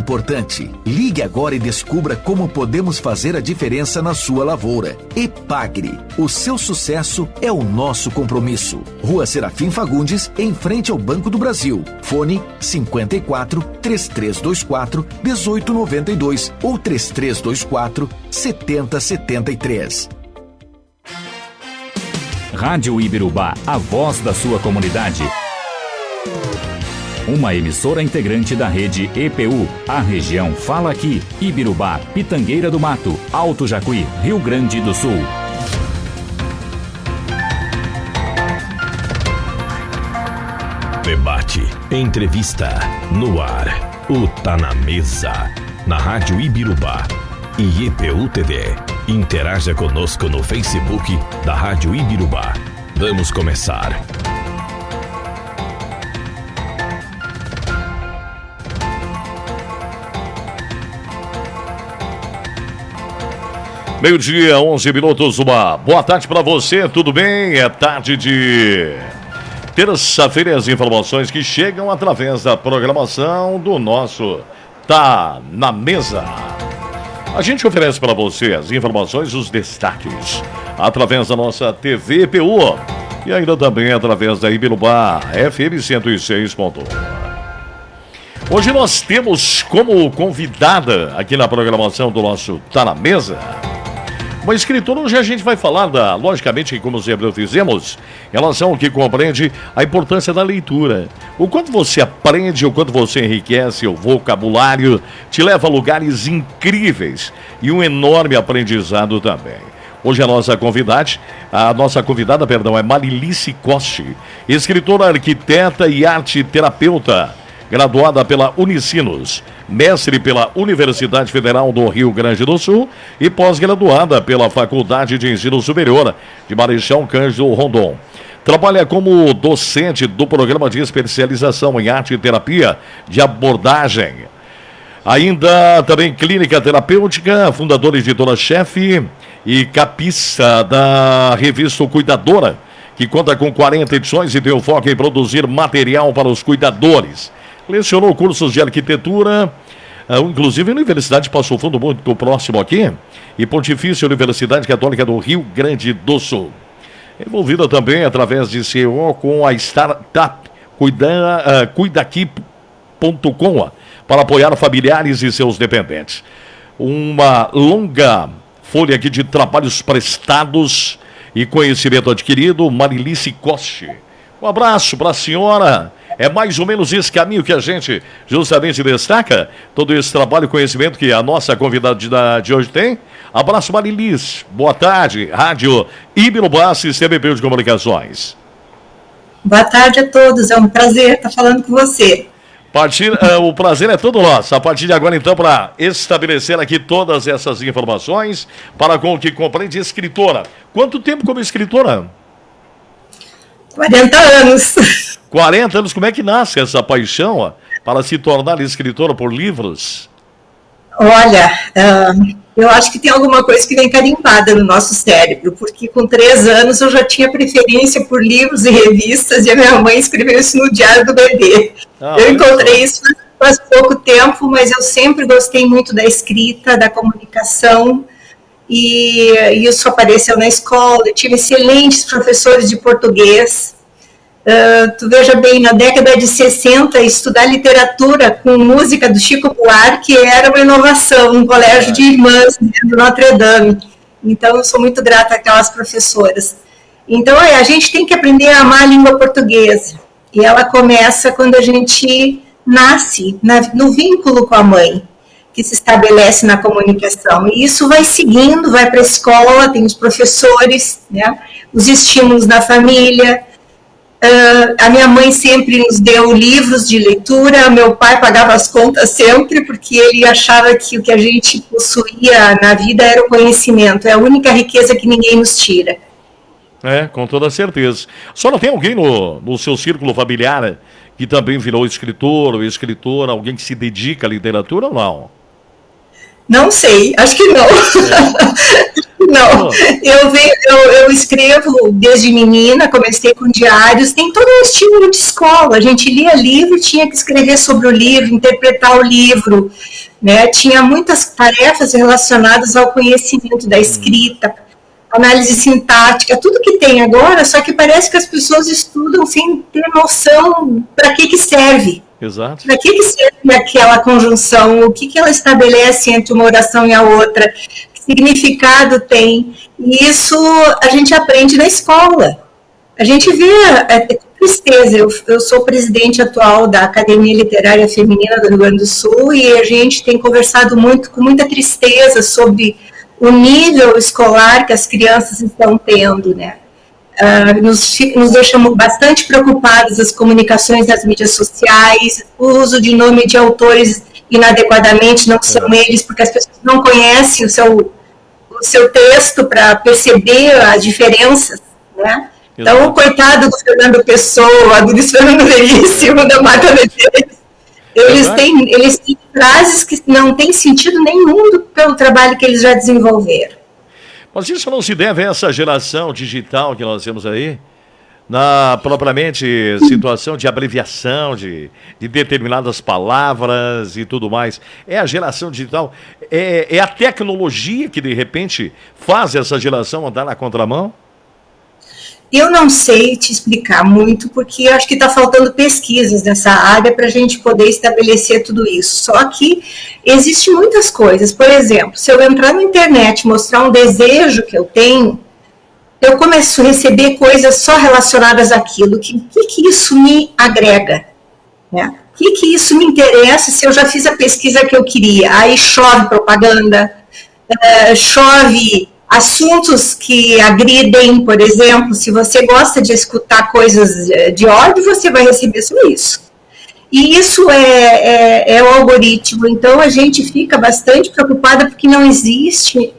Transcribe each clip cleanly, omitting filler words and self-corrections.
importante. Ligue agora e descubra como podemos fazer a diferença na sua lavoura. Epagre, o seu sucesso é o nosso compromisso. Rua Serafim Fagundes, em frente ao Banco do Brasil. Fone 54 3324 1892 ou 3324 7073. Rádio Ibirubá, a voz da sua comunidade. Uma emissora integrante da rede EPU. A região fala aqui. Ibirubá, Pitangueira do Mato, Alto Jacuí, Rio Grande do Sul. Debate, entrevista, no ar. O Tá na Mesa, na Rádio Ibirubá e EPU TV. Interaja conosco no Facebook da Rádio Ibirubá. Vamos começar. Meio-dia, 11 minutos, uma boa tarde para você, tudo bem? É tarde de terça-feira, as informações que chegam através da programação do nosso Tá na Mesa. A gente oferece para você as informações, os destaques, através da nossa TV EPU e ainda também através da Ibirubá FM 106.1. Hoje nós temos como convidada aqui na programação do nosso Tá na Mesa uma escritora. Hoje a gente vai falar logicamente, como sempre fizemos, em relação ao que compreende a importância da leitura. O quanto você aprende, o quanto você enriquece o vocabulário, te leva a lugares incríveis e um enorme aprendizado também. Hoje a nossa convidada, é Marilice Coste, escritora, arquiteta e arte terapeuta, graduada pela Unicinos, mestre pela Universidade Federal do Rio Grande do Sul e pós-graduada pela Faculdade de Ensino Superior de Marechal Cândido Rondon. Trabalha como docente do programa de especialização em arte e terapia de abordagem. Ainda também clínica terapêutica, fundadora e editora-chefe e capista da revista O Cuidadora, que conta com 40 edições e tem o foco em produzir material para os cuidadores. Lecionou cursos de arquitetura, inclusive na Universidade de Passo Fundo, muito próximo aqui, e Pontifícia Universidade Católica do Rio Grande do Sul. Envolvida também através de CEO com a startup Cuidaqui.com para apoiar familiares e seus dependentes. Uma longa folha aqui de trabalhos prestados e conhecimento adquirido, Marilice Coste. Um abraço para a senhora. É mais ou menos esse caminho que a gente justamente destaca, todo esse trabalho e conhecimento que a nossa convidada de hoje tem. Abraço, Marilice. Boa tarde. Rádio Ibirubá, Sistema EPU de Comunicações. Boa tarde a todos. É um prazer estar falando com você. O prazer é todo nosso. A partir de agora, então, para estabelecer aqui todas essas informações, para com o que compreende escritora. Quanto tempo como escritora? 40 anos. 40 anos, como é que nasce essa paixão para se tornar escritora por livros? Olha, eu acho que tem alguma coisa que vem carimbada no nosso cérebro, porque com 3 anos eu já tinha preferência por livros e revistas, e a minha mãe escreveu isso no Diário do Bebê. Eu encontrei isso faz pouco tempo, mas eu sempre gostei muito da escrita, da comunicação, e isso apareceu na escola. Eu tive excelentes professores de português. Tu veja bem, na década de 60, estudar literatura com música do Chico Buarque era uma inovação, um colégio de irmãs de Notre Dame. Então, eu sou muito grata àquelas professoras. Então, a gente tem que aprender a amar a língua portuguesa. E ela começa quando a gente nasce, no vínculo com a mãe, que se estabelece na comunicação. E isso vai seguindo, vai para a escola, tem os professores, né, os estímulos da família. A minha mãe sempre nos deu livros de leitura, meu pai pagava as contas sempre, porque ele achava que o que a gente possuía na vida era o conhecimento, é a única riqueza que ninguém nos tira. Com toda certeza. A senhora tem alguém no seu círculo familiar que também virou escritor ou escritora, alguém que se dedica à literatura ou não? Não sei, acho que não. Não, eu escrevo desde menina, comecei com diários, tem todo um estímulo de escola. A gente lia livro, tinha que escrever sobre o livro, interpretar o livro, né? Tinha muitas tarefas relacionadas ao conhecimento da escrita, análise sintática, tudo que tem agora, só que parece que as pessoas estudam sem ter noção para que serve. Exato. Para que serve aquela conjunção, o que ela estabelece entre uma oração e a outra, que significado tem. E isso a gente aprende na escola. A gente vê com tristeza. Eu sou presidente atual da Academia Literária Feminina do Rio Grande do Sul e a gente tem conversado muito, com muita tristeza, sobre o nível escolar que as crianças estão tendo, né? Nos deixam bastante preocupados as comunicações nas mídias sociais, o uso de nome de autores inadequadamente, não são eles, porque as pessoas não conhecem o seu texto para perceber as diferenças, né? Então, coitado do Fernando Pessoa, do Luiz Fernando Veríssimo, da Marta Medeiros, eles têm frases que não têm sentido nenhum pelo trabalho que eles já desenvolveram. Mas isso não se deve a essa geração digital que nós temos aí? Na propriamente situação de abreviação de determinadas palavras e tudo mais. É a geração digital, é a tecnologia que de repente faz essa geração andar na contramão? Eu não sei te explicar muito, porque acho que está faltando pesquisas nessa área para a gente poder estabelecer tudo isso. Só que existem muitas coisas. Por exemplo, se eu entrar na internet e mostrar um desejo que eu tenho, eu começo a receber coisas só relacionadas àquilo. O que isso me agrega? Né? O que isso me interessa se eu já fiz a pesquisa que eu queria? Aí chove propaganda, chove assuntos que agridem, por exemplo. Se você gosta de escutar coisas de ódio, você vai receber só isso. E isso é o algoritmo. Então, a gente fica bastante preocupada porque não existe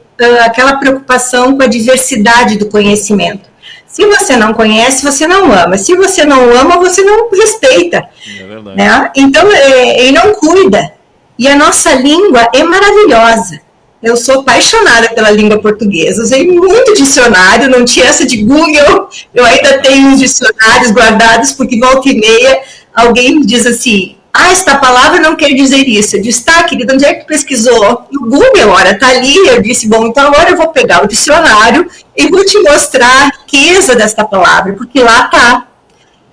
aquela preocupação com a diversidade do conhecimento. Se você não conhece, você não ama. Se você não ama, você não respeita. É verdade. Né? Então, ele não cuida. E a nossa língua é maravilhosa. Eu sou apaixonada pela língua portuguesa. Usei muito dicionário, não tinha essa de Google. Eu ainda tenho uns dicionários guardados, porque volta e meia alguém me diz assim: esta palavra não quer dizer isso. Eu disse: tá, querida, onde é que tu pesquisou? E o Google, olha, tá ali. Eu disse: bom, então agora eu vou pegar o dicionário e vou te mostrar a riqueza desta palavra, porque lá tá.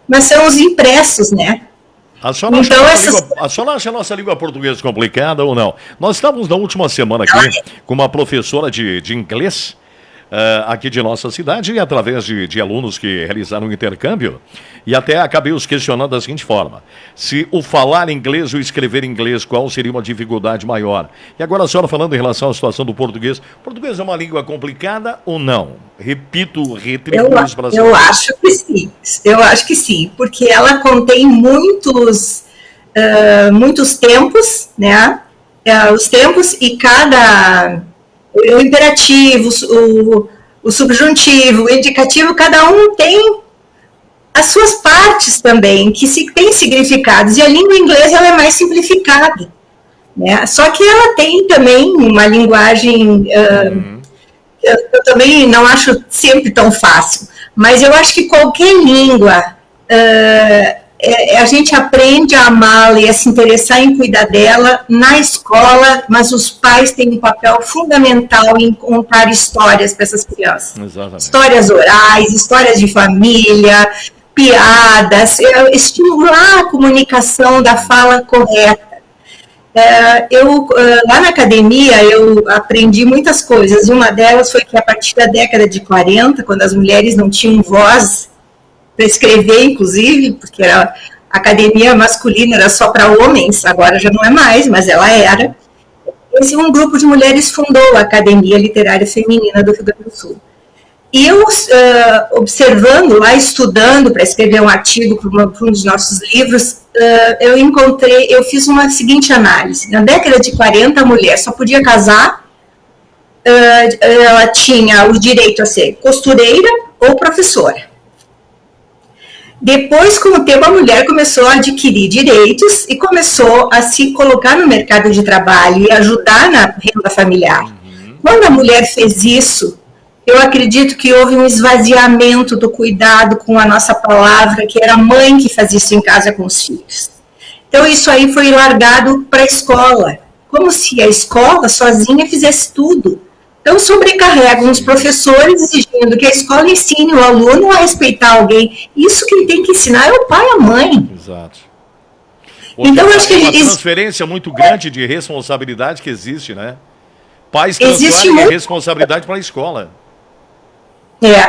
Mas são os impressos, né? A senhora acha a nossa língua portuguesa complicada ou não? Nós estávamos na última semana aqui com uma professora de inglês aqui de nossa cidade, e através de alunos que realizaram um intercâmbio, e até acabei os questionando da seguinte forma: se o falar inglês ou escrever inglês, qual seria uma dificuldade maior? E agora a senhora falando em relação à situação do português. O português é uma língua complicada ou não? Repito, retribuos para a senhora. Eu acho que sim. Eu acho que sim, porque ela contém muitos tempos, né? Os tempos e o imperativo, o subjuntivo, o indicativo, cada um tem as suas partes também, que tem significados, e a língua inglesa ela é mais simplificada, né? Só que ela tem também uma linguagem, eu também não acho sempre tão fácil, mas eu acho que qualquer língua, a gente aprende a amá-la e a se interessar em cuidar dela na escola, mas os pais têm um papel fundamental em contar histórias para essas crianças. Exatamente. Histórias orais, histórias de família, piadas, estimular a comunicação da fala correta. Lá na academia eu aprendi muitas coisas, e uma delas foi que a partir da década de 40, quando as mulheres não tinham voz para escrever, inclusive, porque a academia masculina era só para homens, agora já não é mais, mas ela era. Um grupo de mulheres fundou a Academia Literária Feminina do Rio Grande do Sul. E eu, observando lá, estudando para escrever um artigo para um dos nossos livros, eu fiz uma seguinte análise. Na década de 40, a mulher só podia casar, ela tinha o direito a ser costureira ou professora. Depois, com o tempo, a mulher começou a adquirir direitos e começou a se colocar no mercado de trabalho e ajudar na renda familiar. Quando a mulher fez isso, eu acredito que houve um esvaziamento do cuidado com a nossa palavra, que era a mãe que fazia isso em casa com os filhos. Então, isso aí foi largado para a escola, como se a escola sozinha fizesse tudo. Então, sobrecarregam os professores exigindo que a escola ensine o aluno a respeitar alguém. Isso que ele tem que ensinar é o pai e a mãe. Exato. Então, eu acho que uma transferência muito grande de responsabilidade que existe, né? Pais transferem a responsabilidade para a escola.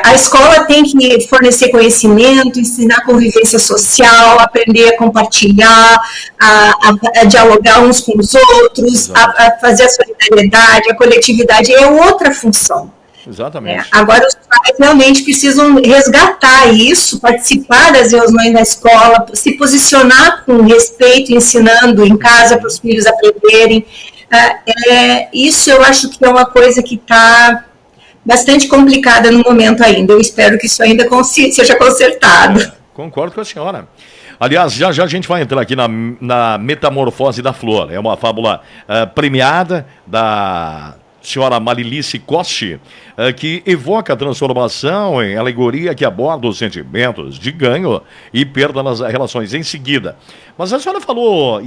A escola tem que fornecer conhecimento, ensinar convivência social, aprender a compartilhar, a dialogar uns com os outros, a fazer a solidariedade, a coletividade, é outra função. Exatamente. Agora, os pais realmente precisam resgatar isso, participar das reuniões na escola, se posicionar com respeito, ensinando em casa para os filhos aprenderem. Isso eu acho que é uma coisa que está bastante complicada no momento ainda. Eu espero que isso ainda seja consertado. Concordo com a senhora. Aliás, já a gente vai entrar aqui na Metamorfose da Flor. É uma fábula premiada da senhora Marilice Costi, que evoca a transformação em alegoria que aborda os sentimentos de ganho e perda nas relações. Em seguida, mas a senhora falou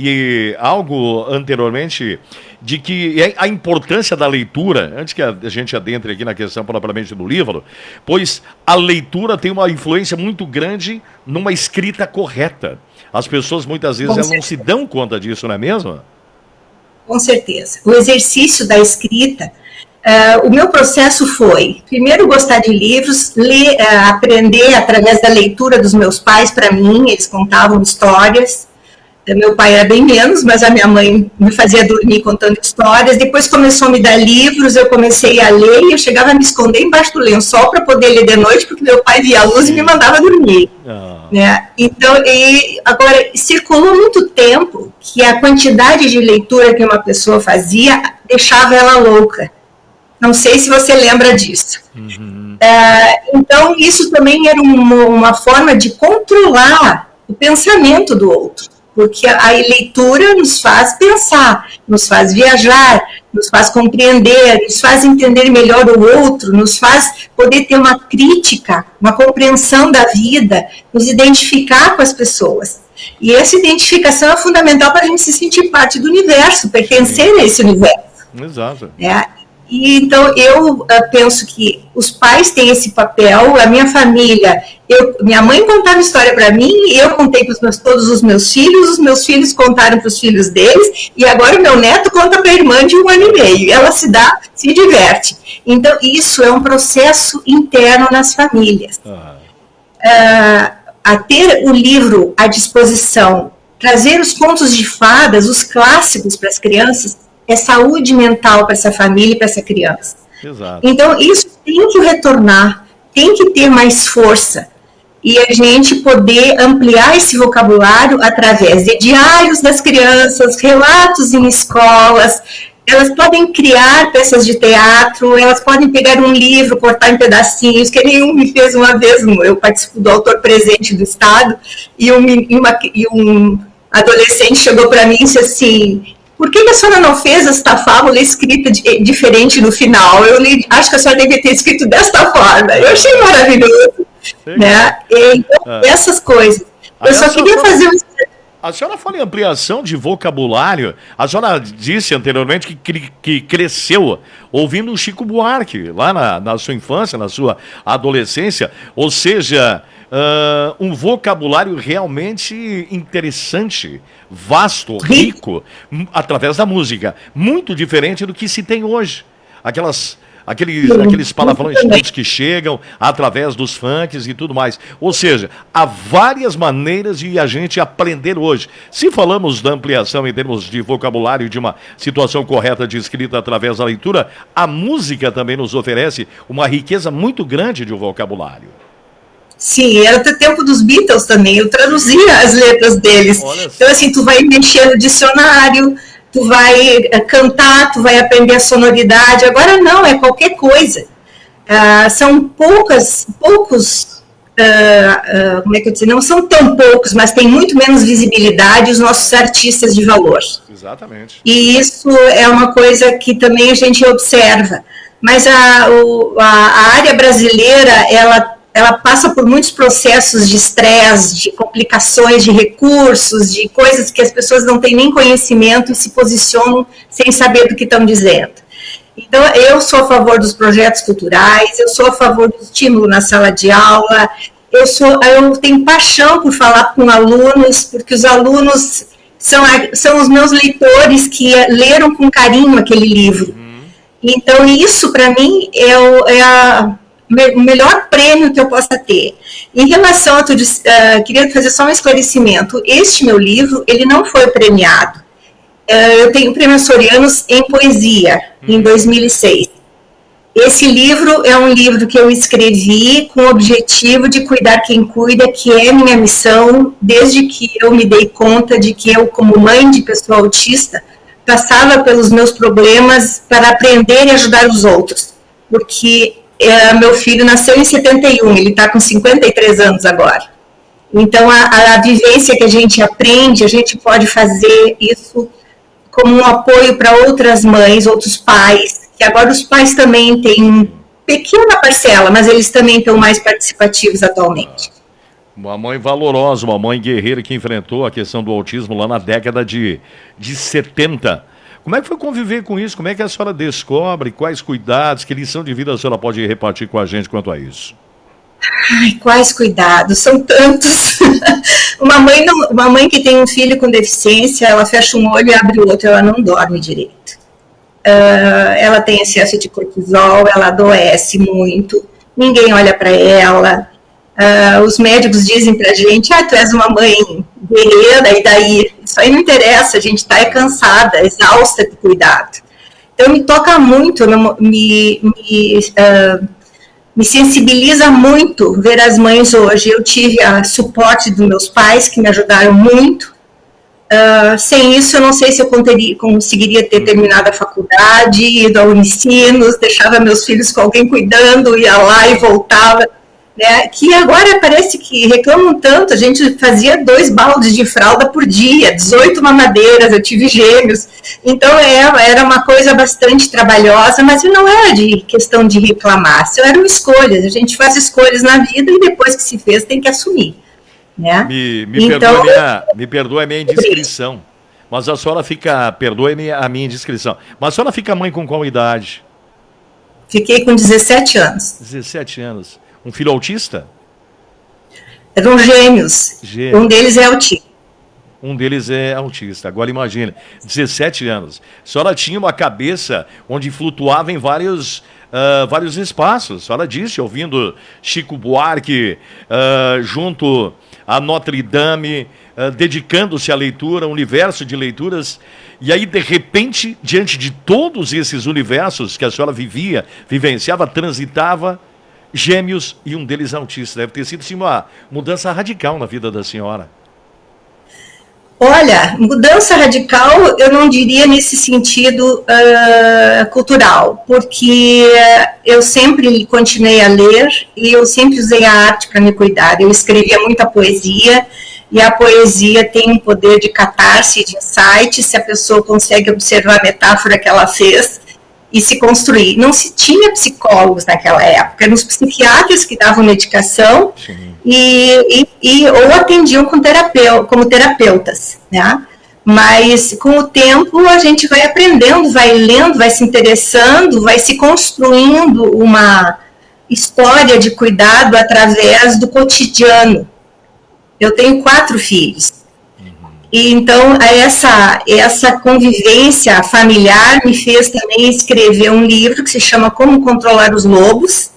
algo anteriormente de que a importância da leitura, antes que a gente adentre aqui na questão propriamente do livro, pois a leitura tem uma influência muito grande numa escrita correta. As pessoas muitas vezes elas não se dão conta disso, não é mesmo? Com certeza. O exercício da escrita, o meu processo foi, primeiro, gostar de livros, ler, aprender através da leitura dos meus pais para mim, eles contavam histórias. Meu pai era bem menos, mas a minha mãe me fazia dormir contando histórias. Depois começou a me dar livros, eu comecei a ler e eu chegava a me esconder embaixo do lençol para poder ler de noite, porque meu pai via a luz e me mandava dormir. Né? Então, agora, circulou muito tempo que a quantidade de leitura que uma pessoa fazia deixava ela louca. Não sei se você lembra disso. Então, isso também era uma forma de controlar o pensamento do outro. Porque a leitura nos faz pensar, nos faz viajar, nos faz compreender, nos faz entender melhor o outro, nos faz poder ter uma crítica, uma compreensão da vida, nos identificar com as pessoas. E essa identificação é fundamental para a gente se sentir parte do universo, pertencer a esse universo. Exato. E então eu penso que os pais têm esse papel, a minha família, minha mãe contava história para mim, eu contei para todos os meus filhos contaram para os filhos deles, e agora o meu neto conta para a irmã de 1 ano e meio, ela se diverte. Então isso é um processo interno nas famílias. A ter o livro à disposição, trazer os contos de fadas, os clássicos para as crianças, é saúde mental para essa família e para essa criança. Exato. Então, isso tem que retornar, tem que ter mais força. E a gente poder ampliar esse vocabulário através de diários das crianças, relatos em escolas. Elas podem criar peças de teatro, elas podem pegar um livro, cortar em pedacinhos, que nenhum me fez uma vez. Eu participo do Autor Presente do Estado, e um adolescente chegou para mim e disse assim: por que a senhora não fez esta fábula escrita diferente no final? Acho que a senhora devia ter escrito desta forma. Eu achei maravilhoso. Né? Então, essas coisas. Eu só queria fazer A senhora fala em ampliação de vocabulário. A senhora disse anteriormente que cresceu ouvindo o Chico Buarque, lá na sua infância, na sua adolescência. Ou seja, um vocabulário realmente interessante, vasto, rico, através da música. Muito diferente do que se tem hoje. Aqueles palavrões todos que chegam através dos funks e tudo mais. Ou seja, há várias maneiras de a gente aprender hoje. Se falamos da ampliação em termos de vocabulário, de uma situação correta de escrita através da leitura, a música também nos oferece uma riqueza muito grande de vocabulário. Sim, era até tempo dos Beatles também, eu traduzia as letras deles. Então, assim, tu vai mexer no dicionário, tu vai cantar, tu vai aprender a sonoridade. Agora não, é qualquer coisa. São poucos como é que eu dizer, não são tão poucos, mas tem muito menos visibilidade os nossos artistas de valor. Exatamente. E isso é uma coisa que também a gente observa. Mas a área brasileira, ela passa por muitos processos de estresse, de complicações, de recursos, de coisas que as pessoas não têm nem conhecimento e se posicionam sem saber do que estão dizendo. Então, eu sou a favor dos projetos culturais, eu sou a favor do estímulo na sala de aula, eu tenho paixão por falar com alunos, porque os alunos são os meus leitores que leram com carinho aquele livro. Então, isso, para mim, é o melhor prêmio que eu possa ter. Em relação a queria fazer só um esclarecimento. Este meu livro, ele não foi premiado. Eu tenho prêmio Sorianos em poesia, em 2006. Esse livro é um livro que eu escrevi com o objetivo de cuidar quem cuida, que é minha missão, desde que eu me dei conta de que eu, como mãe de pessoa autista, passava pelos meus problemas para aprender e ajudar os outros. Porque meu filho nasceu em 71, ele está com 53 anos agora. Então, a vivência que a gente aprende, a gente pode fazer isso como um apoio para outras mães, outros pais, que agora os pais também têm pequena parcela, mas eles também estão mais participativos atualmente. Uma mãe valorosa, uma mãe guerreira que enfrentou a questão do autismo lá na década de 70. Como é que foi conviver com isso? Como é que a senhora descobre? Quais cuidados? Que lição de vida a senhora pode repartir com a gente quanto a isso? Ai, quais cuidados? São tantos. Uma mãe que tem um filho com deficiência, ela fecha um olho e abre o outro, ela não dorme direito. Ela tem excesso de cortisol, ela adoece muito, ninguém olha para ela. Os médicos dizem pra gente, tu és uma mãe guerreira, e daí? Isso aí não interessa, a gente está cansada, exausta de cuidado. Então, me toca muito, me sensibiliza muito ver as mães hoje. Eu tive o suporte dos meus pais, que me ajudaram muito. Sem isso, eu não sei se eu conseguiria ter terminado a faculdade, ido ao Unicinos, deixava meus filhos com alguém cuidando, ia lá e voltava. Né? Que agora parece que reclamam tanto, a gente fazia 2 baldes de fralda por dia, 18 mamadeiras, eu tive gêmeos, então era uma coisa bastante trabalhosa, mas não era de questão de reclamar, eram escolhas, a gente faz escolhas na vida e depois que se fez tem que assumir. Né? Me perdoe a minha indiscrição, mas a senhora perdoe a minha indiscrição, mas a senhora fica mãe com qual idade? Fiquei com 17 anos. 17 anos. Um filho autista? Eram gêmeos. Um deles é autista. Um deles é autista. Agora imagine, 17 anos. A senhora tinha uma cabeça onde flutuava em vários espaços. A senhora disse, ouvindo Chico Buarque, junto a Notre Dame, dedicando-se à leitura, um universo de leituras. E aí, de repente, diante de todos esses universos que a senhora vivenciava, transitava, gêmeos e um deles autista. Deve ter sido sim, uma mudança radical na vida da senhora. Olha, mudança radical eu não diria nesse sentido cultural, porque eu sempre continuei a ler e eu sempre usei a arte para me cuidar. Eu escrevia muita poesia e a poesia tem um poder de catarse, de insight, se a pessoa consegue observar a metáfora que ela fez e se construir. Não se tinha psicólogos naquela época, eram os psiquiatras que davam medicação ou atendiam como terapeutas, né? Mas com o tempo a gente vai aprendendo, vai lendo, vai se interessando, vai se construindo uma história de cuidado através do cotidiano. Eu tenho 4 filhos. E então, essa convivência familiar me fez também escrever um livro que se chama Como Controlar os Lobos,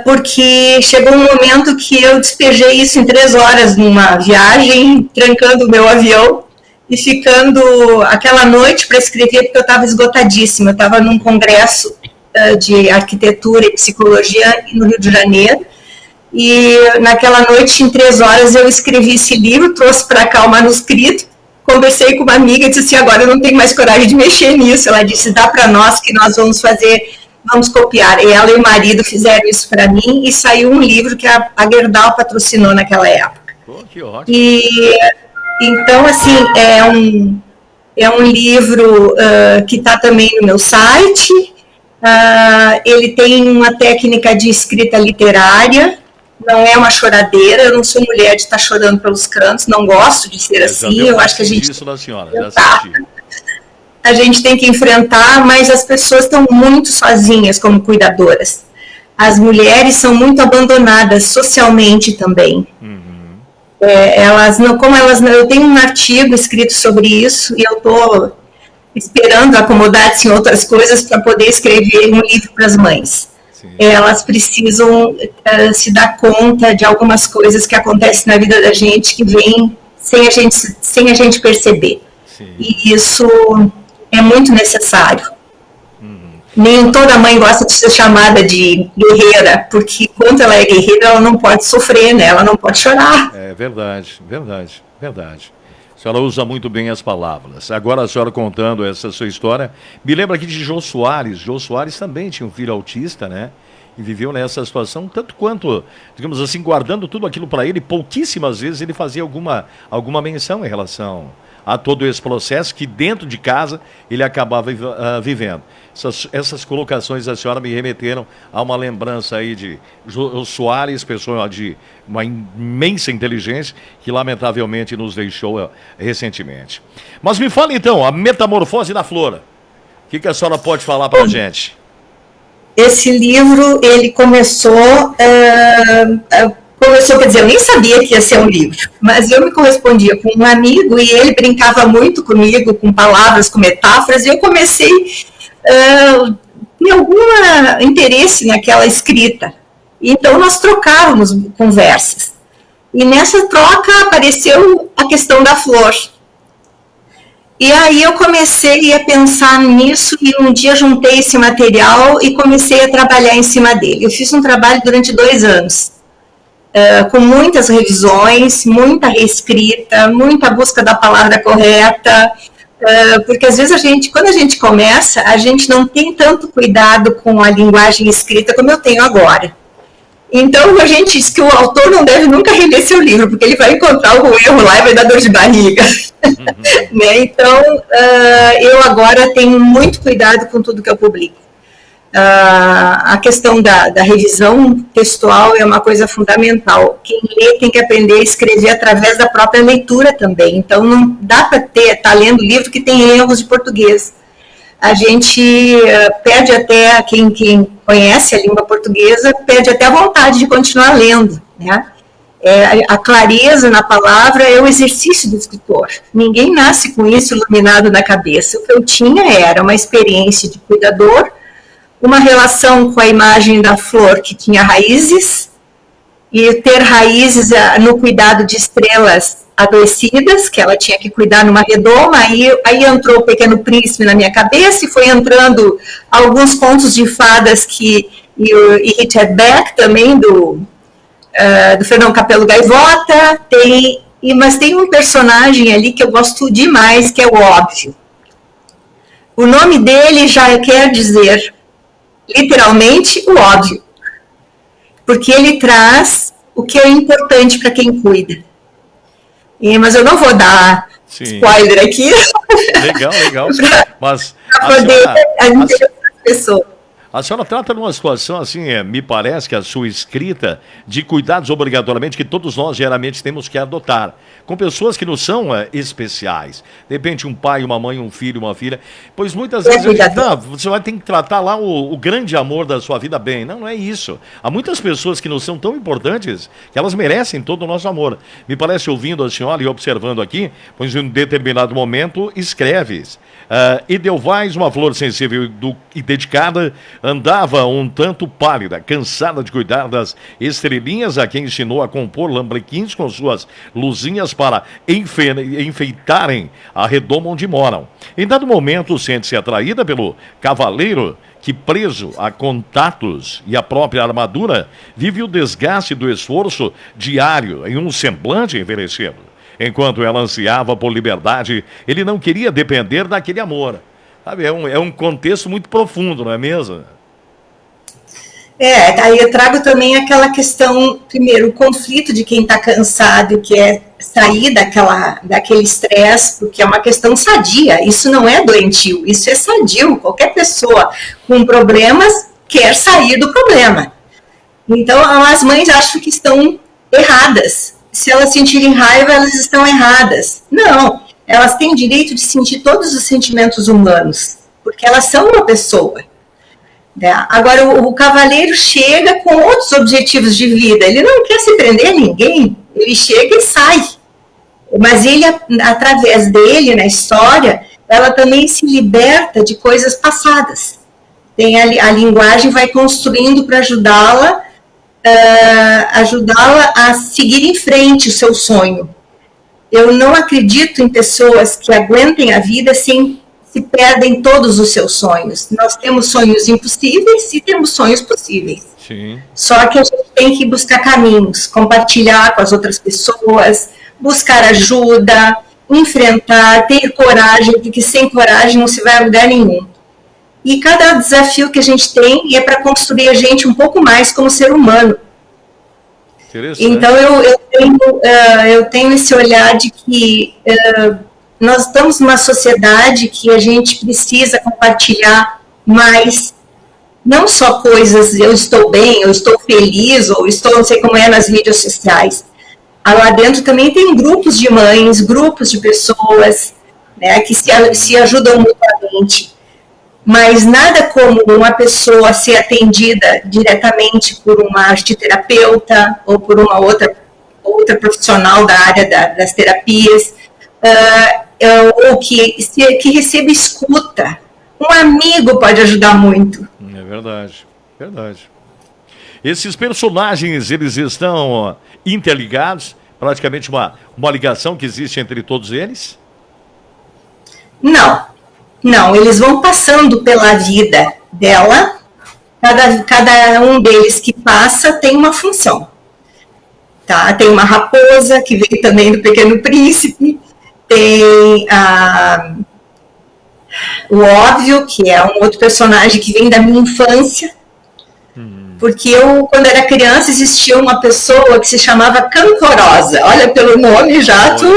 porque chegou um momento que eu despejei isso em 3 horas numa viagem, trancando o meu avião e ficando aquela noite para escrever, porque eu estava esgotadíssima. Eu estava num congresso de arquitetura e psicologia no Rio de Janeiro, e naquela noite, em 3 horas, eu escrevi esse livro, trouxe para cá o manuscrito, conversei com uma amiga e disse assim, agora eu não tenho mais coragem de mexer nisso. Ela disse, dá para nós que nós vamos fazer vamos copiar. E ela e o marido fizeram isso para mim e saiu um livro que a Gerdau patrocinou naquela época. Que ótimo. E então, assim, é um livro que está também no meu site. Ele tem uma técnica de escrita literária, não é uma choradeira. Eu não sou mulher de estar chorando pelos cantos, não gosto de ser assim. Eu acho que a gente a gente tem que enfrentar, mas as pessoas estão muito sozinhas como cuidadoras. As mulheres são muito abandonadas socialmente também. Eu tenho um artigo escrito sobre isso e eu estou esperando acomodar-se em outras coisas para poder escrever um livro para as mães. Sim. Elas precisam se dar conta de algumas coisas que acontecem na vida da gente que vêm sem a gente perceber. Sim. E isso é muito necessário. Nem toda mãe gosta de ser chamada de guerreira, porque quando ela é guerreira, ela não pode sofrer, né? Ela não pode chorar. É verdade. A senhora usa muito bem as palavras. Agora a senhora contando essa sua história, me lembra aqui de Jô Soares. Jô Soares também tinha um filho autista, né? E viveu nessa situação, tanto quanto, digamos assim, guardando tudo aquilo para ele, pouquíssimas vezes ele fazia alguma menção em relação a todo esse processo que dentro de casa ele acabava vivendo. Essas colocações da senhora me remeteram a uma lembrança aí de Soares, pessoa de uma imensa inteligência, que lamentavelmente nos deixou recentemente. Mas me fala então, a metamorfose da flor. O que a senhora pode falar para a gente? Esse livro, ele começou, quer dizer, eu nem sabia que ia ser um livro, mas eu me correspondia com um amigo e ele brincava muito comigo, com palavras, com metáforas, e eu comecei ter algum interesse naquela escrita. Então, nós trocávamos conversas. E nessa troca apareceu a questão da flor. E aí eu comecei a pensar nisso e um dia juntei esse material e comecei a trabalhar em cima dele. Eu fiz um trabalho durante 2 anos, com muitas revisões, muita reescrita, muita busca da palavra correta, porque às vezes quando a gente começa, a gente não tem tanto cuidado com a linguagem escrita como eu tenho agora. Então a gente diz que o autor não deve nunca reler seu livro, porque ele vai encontrar algum erro lá e vai dar dor de barriga. Né? Então eu agora tenho muito cuidado com tudo que eu publico. A questão da revisão textual é uma coisa fundamental. Quem lê tem que aprender a escrever através da própria leitura também. Então, não dá para estar lendo livro que tem erros de português. A gente perde até, quem conhece a língua portuguesa, perde até a vontade de continuar lendo, né? A clareza na palavra é o exercício do escritor. Ninguém nasce com isso iluminado na cabeça. O que eu tinha era uma experiência de cuidador, uma relação com a imagem da flor que tinha raízes, e ter raízes no cuidado de estrelas adoecidas, que ela tinha que cuidar numa redoma, aí entrou o Pequeno Príncipe na minha cabeça, e foi entrando alguns contos de fadas e Richard Beck também, do Fernão Capelo Gaivota, mas tem um personagem ali que eu gosto demais, que é o Óbvio. O nome dele já quer dizer literalmente o óbvio, porque ele traz o que é importante para quem cuida. Mas eu não vou dar spoiler aqui. Legal. Mas para poder interessar as pessoas. A senhora trata numa situação assim, me parece que a sua escrita de cuidados obrigatoriamente que todos nós geralmente temos que adotar, com pessoas que não são especiais. De repente um pai, uma mãe, um filho, uma filha, pois muitas vezes você vai ter que tratar lá o grande amor da sua vida bem. Não é isso. Há muitas pessoas que não são tão importantes que elas merecem todo o nosso amor. Me parece, ouvindo a senhora e observando aqui, pois em um determinado momento escreves. Edelweiss, uma flor sensível e dedicada, andava um tanto pálida, cansada de cuidar das estrelinhas, a quem ensinou a compor lambrequins com suas luzinhas para enfeitarem a redoma onde moram. Em dado momento, sente-se atraída pelo cavaleiro que, preso a contatos e a própria armadura, vive o desgaste do esforço diário em um semblante envelhecido. Enquanto ela ansiava por liberdade, ele não queria depender daquele amor. Sabe, é um contexto muito profundo, não é mesmo? Aí eu trago também aquela questão, primeiro, o conflito de quem está cansado e quer sair daquele estresse, porque é uma questão sadia, isso não é doentio, isso é sadio, qualquer pessoa com problemas quer sair do problema. Então, as mães acham que estão erradas, se elas sentirem raiva, elas estão erradas. Não, elas têm direito de sentir todos os sentimentos humanos, porque elas são uma pessoa. Agora, o cavaleiro chega com outros objetivos de vida. Ele não quer se prender a ninguém. Ele chega e sai. Mas ele, através dele, na história, ela também se liberta de coisas passadas. A linguagem vai construindo para ajudá-la a seguir em frente o seu sonho. Eu não acredito em pessoas que aguentem a vida sem se perdem todos os seus sonhos. Nós temos sonhos impossíveis e temos sonhos possíveis. Sim. Só que a gente tem que buscar caminhos, compartilhar com as outras pessoas, buscar ajuda, enfrentar, ter coragem, porque sem coragem não se vai a lugar nenhum. E cada desafio que a gente tem é para construir a gente um pouco mais como ser humano. Então eu tenho esse olhar de que nós estamos numa sociedade que a gente precisa compartilhar mais, não só coisas, eu estou bem, eu estou feliz, ou estou não sei como é nas mídias sociais. Lá dentro também tem grupos de mães, grupos de pessoas, né, que se ajudam mutuamente. Mas nada como uma pessoa ser atendida diretamente por uma arteterapeuta ou por uma outra profissional da área das terapias, ou que receba escuta. Um amigo pode ajudar muito. É verdade, verdade. Esses personagens, eles estão interligados? Praticamente uma ligação que existe entre todos eles? Não, eles vão passando pela vida dela, cada um deles que passa tem uma função. Tá? Tem uma raposa, que veio também do Pequeno Príncipe, tem o Óbvio, que é um outro personagem que vem da minha infância, porque quando era criança, existia uma pessoa que se chamava Cancorosa. Olha, pelo nome já tu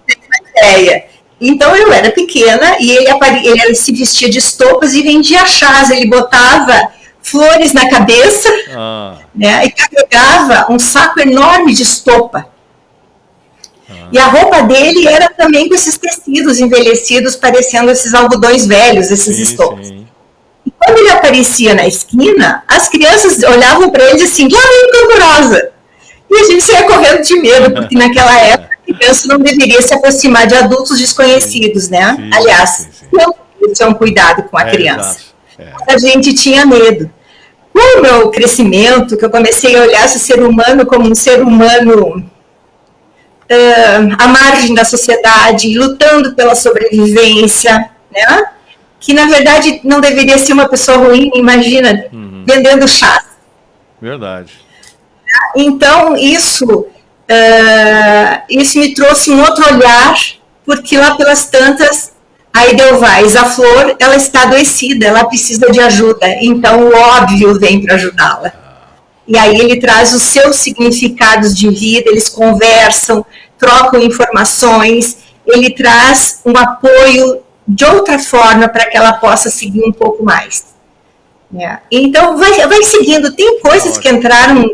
tem uma ideia. Então eu era pequena e ele se vestia de estopas e vendia chás. Ele botava flores na cabeça, né, e carregava um saco enorme de estopa. E a roupa dele era também com esses tecidos envelhecidos, parecendo esses algodões velhos, esses estopas. Sim. E quando ele aparecia na esquina, as crianças olhavam para ele assim, lá vem o Cancorosa. E a gente saía correndo de medo, porque naquela época a criança não deveria se aproximar de adultos desconhecidos, né? Sim, aliás, não tinha um cuidado com a criança. A gente tinha medo. Com o meu crescimento, que eu comecei a olhar esse ser humano como um ser humano à margem da sociedade, lutando pela sobrevivência, né? Que na verdade não deveria ser uma pessoa ruim, imagina, vendendo chá. Verdade. Então isso me trouxe um outro olhar, porque lá pelas tantas, a Edelweiss, a flor, ela está adoecida, ela precisa de ajuda, então o Óbvio vem para ajudá-la. E aí ele traz os seus significados de vida, eles conversam, trocam informações, ele traz um apoio de outra forma para que ela possa seguir um pouco mais. Então vai seguindo, tem coisas que entraram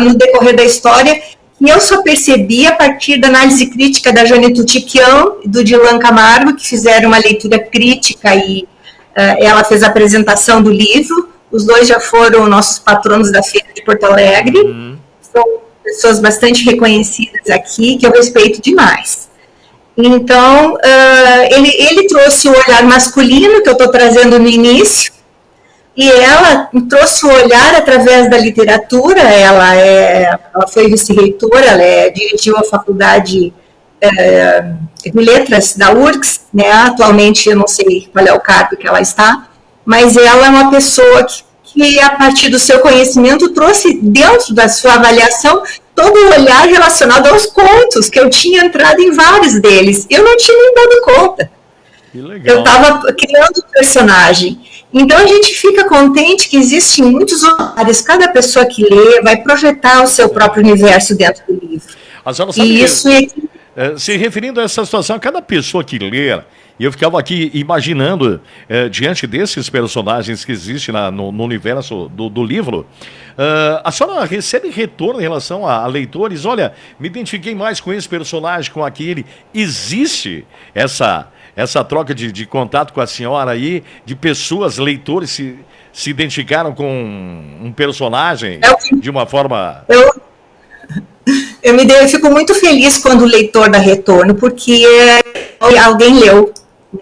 no decorrer da história que eu só percebi a partir da análise crítica da Jane Tutiquian e do Dylan Camargo, que fizeram uma leitura crítica e ela fez a apresentação do livro. Os dois já foram nossos patronos da Feira de Porto Alegre. São pessoas bastante reconhecidas aqui, que eu respeito demais. Então, ele trouxe o olhar masculino, que eu estou trazendo no início, e ela trouxe o olhar através da literatura. Ela foi vice-reitora, ela dirigiu a faculdade de letras da URGS, né? Atualmente eu não sei qual é o cargo que ela está, mas ela é uma pessoa que a partir do seu conhecimento trouxe dentro da sua avaliação todo o olhar relacionado aos contos, que eu tinha entrado em vários deles, eu não tinha nem dado conta. Que legal. Eu estava criando o personagem. Então a gente fica contente que existem muitos usuários, cada pessoa que lê vai projetar o seu próprio universo dentro do livro. A senhora sabe E isso se referindo a essa situação, cada pessoa que lê, e eu ficava aqui imaginando, diante desses personagens que existem no universo do livro, a senhora recebe retorno em relação a leitores? Olha, me identifiquei mais com esse personagem, com aquele. Existe essa troca de contato com a senhora aí, de pessoas, leitores, se identificaram com um personagem de uma forma... Eu fico muito feliz quando o leitor dá retorno, porque alguém leu,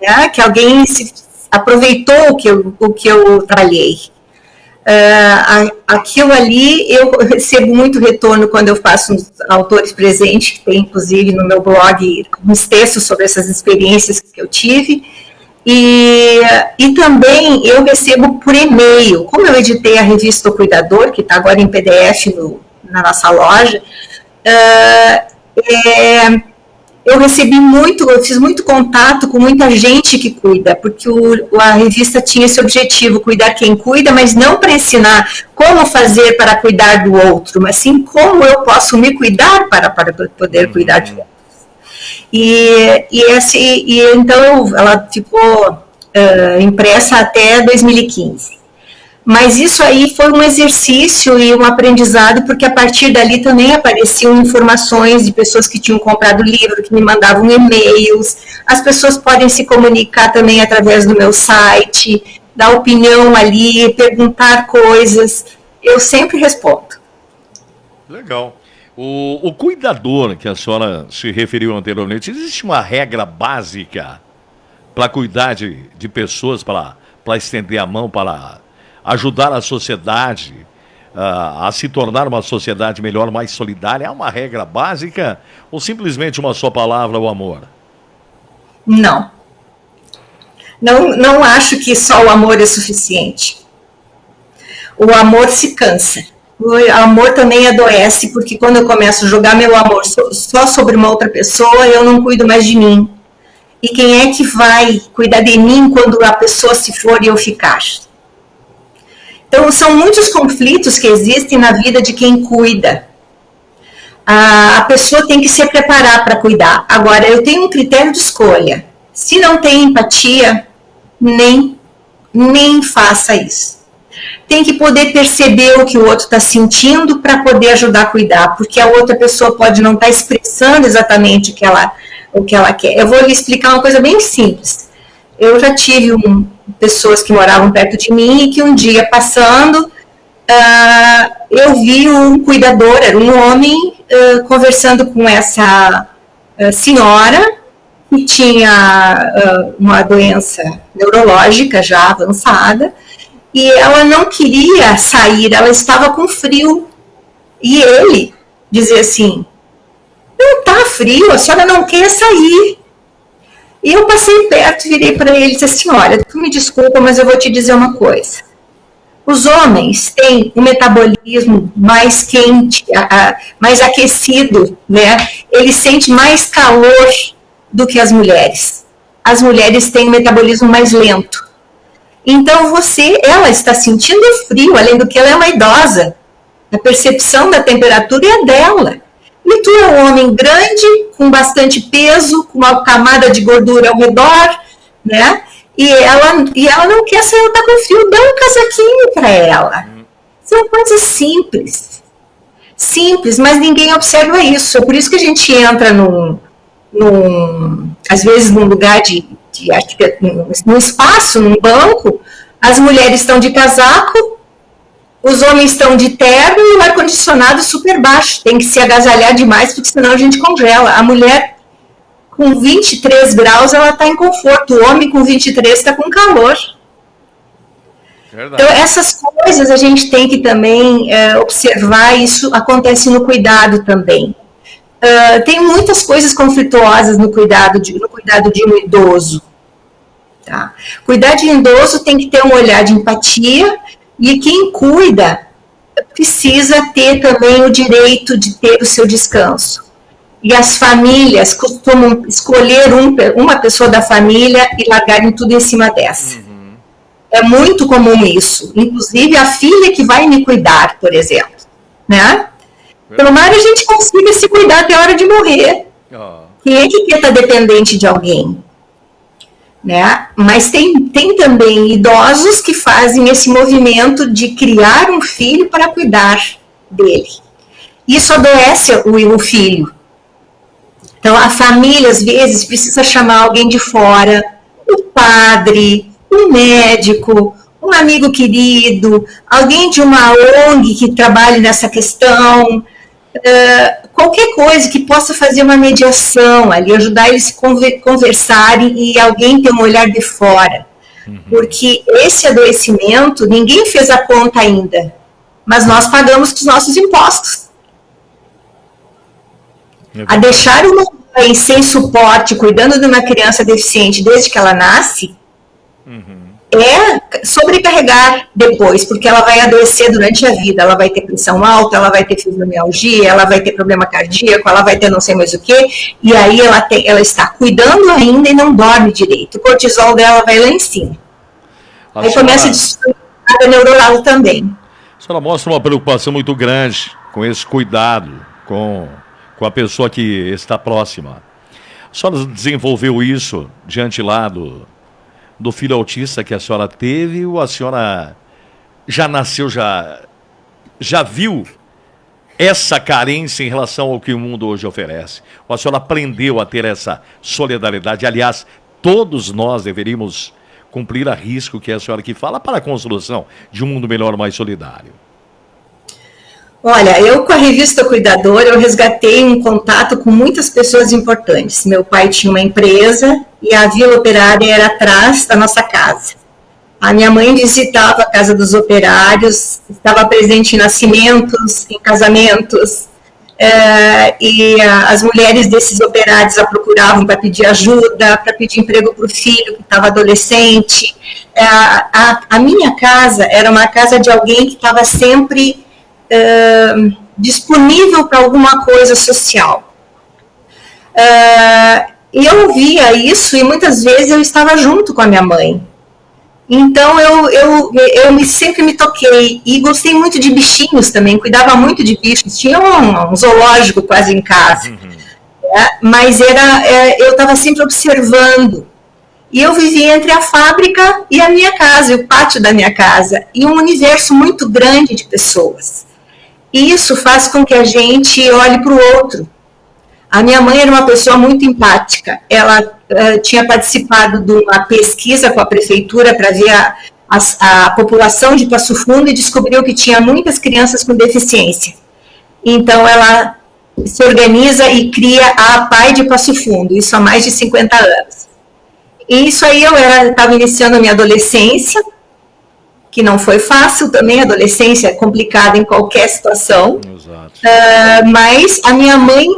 né? Que alguém aproveitou o que eu trabalhei. Aquilo ali, eu recebo muito retorno quando eu faço uns autores presentes, que tem inclusive no meu blog uns textos sobre essas experiências que eu tive, e também eu recebo por e-mail. Como eu editei a revista O Cuidador, que está agora em PDF na nossa loja, eu fiz muito contato com muita gente que cuida, porque a revista tinha esse objetivo, cuidar quem cuida, mas não para ensinar como fazer para cuidar do outro, mas sim como eu posso me cuidar para poder cuidar de outros. Então ela ficou impressa até 2015. Mas isso aí foi um exercício e um aprendizado, porque a partir dali também apareciam informações de pessoas que tinham comprado o livro, que me mandavam e-mails. As pessoas podem se comunicar também através do meu site, dar opinião ali, perguntar coisas. Eu sempre respondo. Legal. O cuidador, que a senhora se referiu anteriormente, existe uma regra básica para cuidar de pessoas, para estender a mão, para ajudar a sociedade a se tornar uma sociedade melhor, mais solidária? Há uma regra básica ou simplesmente uma só palavra, o amor? Não. Não acho que só o amor é suficiente. O amor se cansa. O amor também adoece, porque quando eu começo a jogar meu amor só sobre uma outra pessoa, eu não cuido mais de mim. E quem é que vai cuidar de mim quando a pessoa se for e eu ficar? Então, são muitos conflitos que existem na vida de quem cuida. A pessoa tem que se preparar para cuidar. Agora, eu tenho um critério de escolha. Se não tem empatia, nem faça isso. Tem que poder perceber o que o outro está sentindo para poder ajudar a cuidar, porque a outra pessoa pode não estar expressando exatamente o que ela quer. Eu vou lhe explicar uma coisa bem simples. Eu já tive pessoas que moravam perto de mim e que um dia passando, eu vi um cuidador, era um homem, conversando com essa senhora que tinha uma doença neurológica já avançada, e ela não queria sair, ela estava com frio. E ele dizia assim: não está frio, a senhora não quer sair. E eu passei perto, virei para ele e disse assim: olha, tu me desculpa, mas eu vou te dizer uma coisa. Os homens têm um metabolismo mais quente, mais aquecido, né? Eles sentem mais calor do que as mulheres. As mulheres têm um metabolismo mais lento. Então ela está sentindo frio, além do que ela é uma idosa. A percepção da temperatura é dela. E tu é um homem grande, com bastante peso, com uma camada de gordura ao redor, né? E ela não quer sair, ela tá com frio, dá um casaquinho para ela. São coisas simples. Simples, mas ninguém observa isso. É por isso que a gente entra às vezes num lugar num espaço, num banco, as mulheres estão de casaco, os homens estão de terno e o ar-condicionado super baixo. Tem que se agasalhar demais, porque senão a gente congela. A mulher com 23 graus, ela está em conforto. O homem com 23 está com calor. Verdade. Então, essas coisas a gente tem que também observar. Isso acontece no cuidado também. Tem muitas coisas conflituosas no cuidado de um idoso. Tá? Cuidar de um idoso tem que ter um olhar de empatia, e quem cuida precisa ter também o direito de ter o seu descanso. E as famílias costumam escolher uma pessoa da família e largarem tudo em cima dessa. É muito comum isso. Inclusive, a filha que vai me cuidar, por exemplo. Né? Pelo menos a gente consiga se cuidar até a hora de morrer. Quem é que quer estar dependente de alguém? Né? Mas tem também idosos que fazem esse movimento de criar um filho para cuidar dele. Isso adoece o filho. Então, a família, às vezes, precisa chamar alguém de fora, um padre, um médico, um amigo querido, alguém de uma ONG que trabalhe nessa questão, qualquer coisa que possa fazer uma mediação ali, ajudar eles a conversarem e alguém ter um olhar de fora. Porque esse adoecimento, ninguém fez a conta ainda, mas nós pagamos os nossos impostos. A deixar uma mãe sem suporte, cuidando de uma criança deficiente desde que ela nasce, é sobrecarregar depois, porque ela vai adoecer durante a vida, ela vai ter pressão alta, ela vai ter fibromialgia, ela vai ter problema cardíaco, ela vai ter não sei mais o que, e aí ela está cuidando ainda e não dorme direito. O cortisol dela vai lá em cima. Aí começa a destruir a neuronal também. A senhora mostra uma preocupação muito grande com esse cuidado com a pessoa que está próxima. A senhora desenvolveu isso diante lá do filho autista que a senhora teve, ou a senhora já nasceu, já viu essa carência em relação ao que o mundo hoje oferece? Ou a senhora aprendeu a ter essa solidariedade? Aliás, todos nós deveríamos cumprir a risco que é a senhora que fala para a construção de um mundo melhor, mais solidário. Olha, eu com a revista Cuidador, eu resgatei um contato com muitas pessoas importantes. Meu pai tinha uma empresa e a Vila Operária era atrás da nossa casa. A minha mãe visitava a casa dos operários, estava presente em nascimentos, em casamentos, e as mulheres desses operários a procuravam para pedir ajuda, para pedir emprego para o filho que estava adolescente. A minha casa era uma casa de alguém que estava sempre disponível para alguma coisa social. E eu via isso e muitas vezes eu estava junto com a minha mãe. Então eu sempre me toquei e gostei muito de bichinhos também, cuidava muito de bichos, tinha um zoológico quase em casa, mas eu estava sempre observando. E eu vivia entre a fábrica e a minha casa, e o pátio da minha casa, e um universo muito grande de pessoas. E isso faz com que a gente olhe para o outro. A minha mãe era uma pessoa muito empática. Ela tinha participado de uma pesquisa com a prefeitura para ver a população de Passo Fundo e descobriu que tinha muitas crianças com deficiência. Então, ela se organiza e cria a APAI de Passo Fundo, isso há mais de 50 anos. E isso aí eu estava iniciando a minha adolescência, que não foi fácil também, a adolescência é complicada em qualquer situação. Mas a minha mãe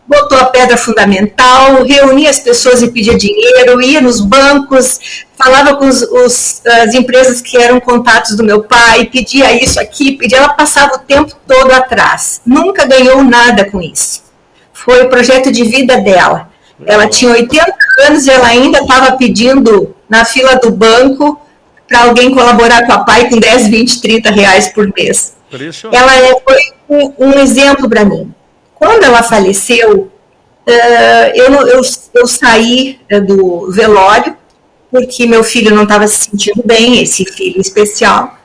botou a pedra fundamental, reunia as pessoas e pedia dinheiro, ia nos bancos, falava com as empresas que eram contatos do meu pai, pedia isso aqui, ela passava o tempo todo atrás, nunca ganhou nada com isso. Foi o projeto de vida dela. Ela tinha 80 anos e ela ainda estava pedindo na fila do banco para alguém colaborar com a PAI com 10, 20, 30 reais por mês. Ela foi um exemplo para mim. Quando ela faleceu, eu saí do velório, porque meu filho não estava se sentindo bem, esse filho especial,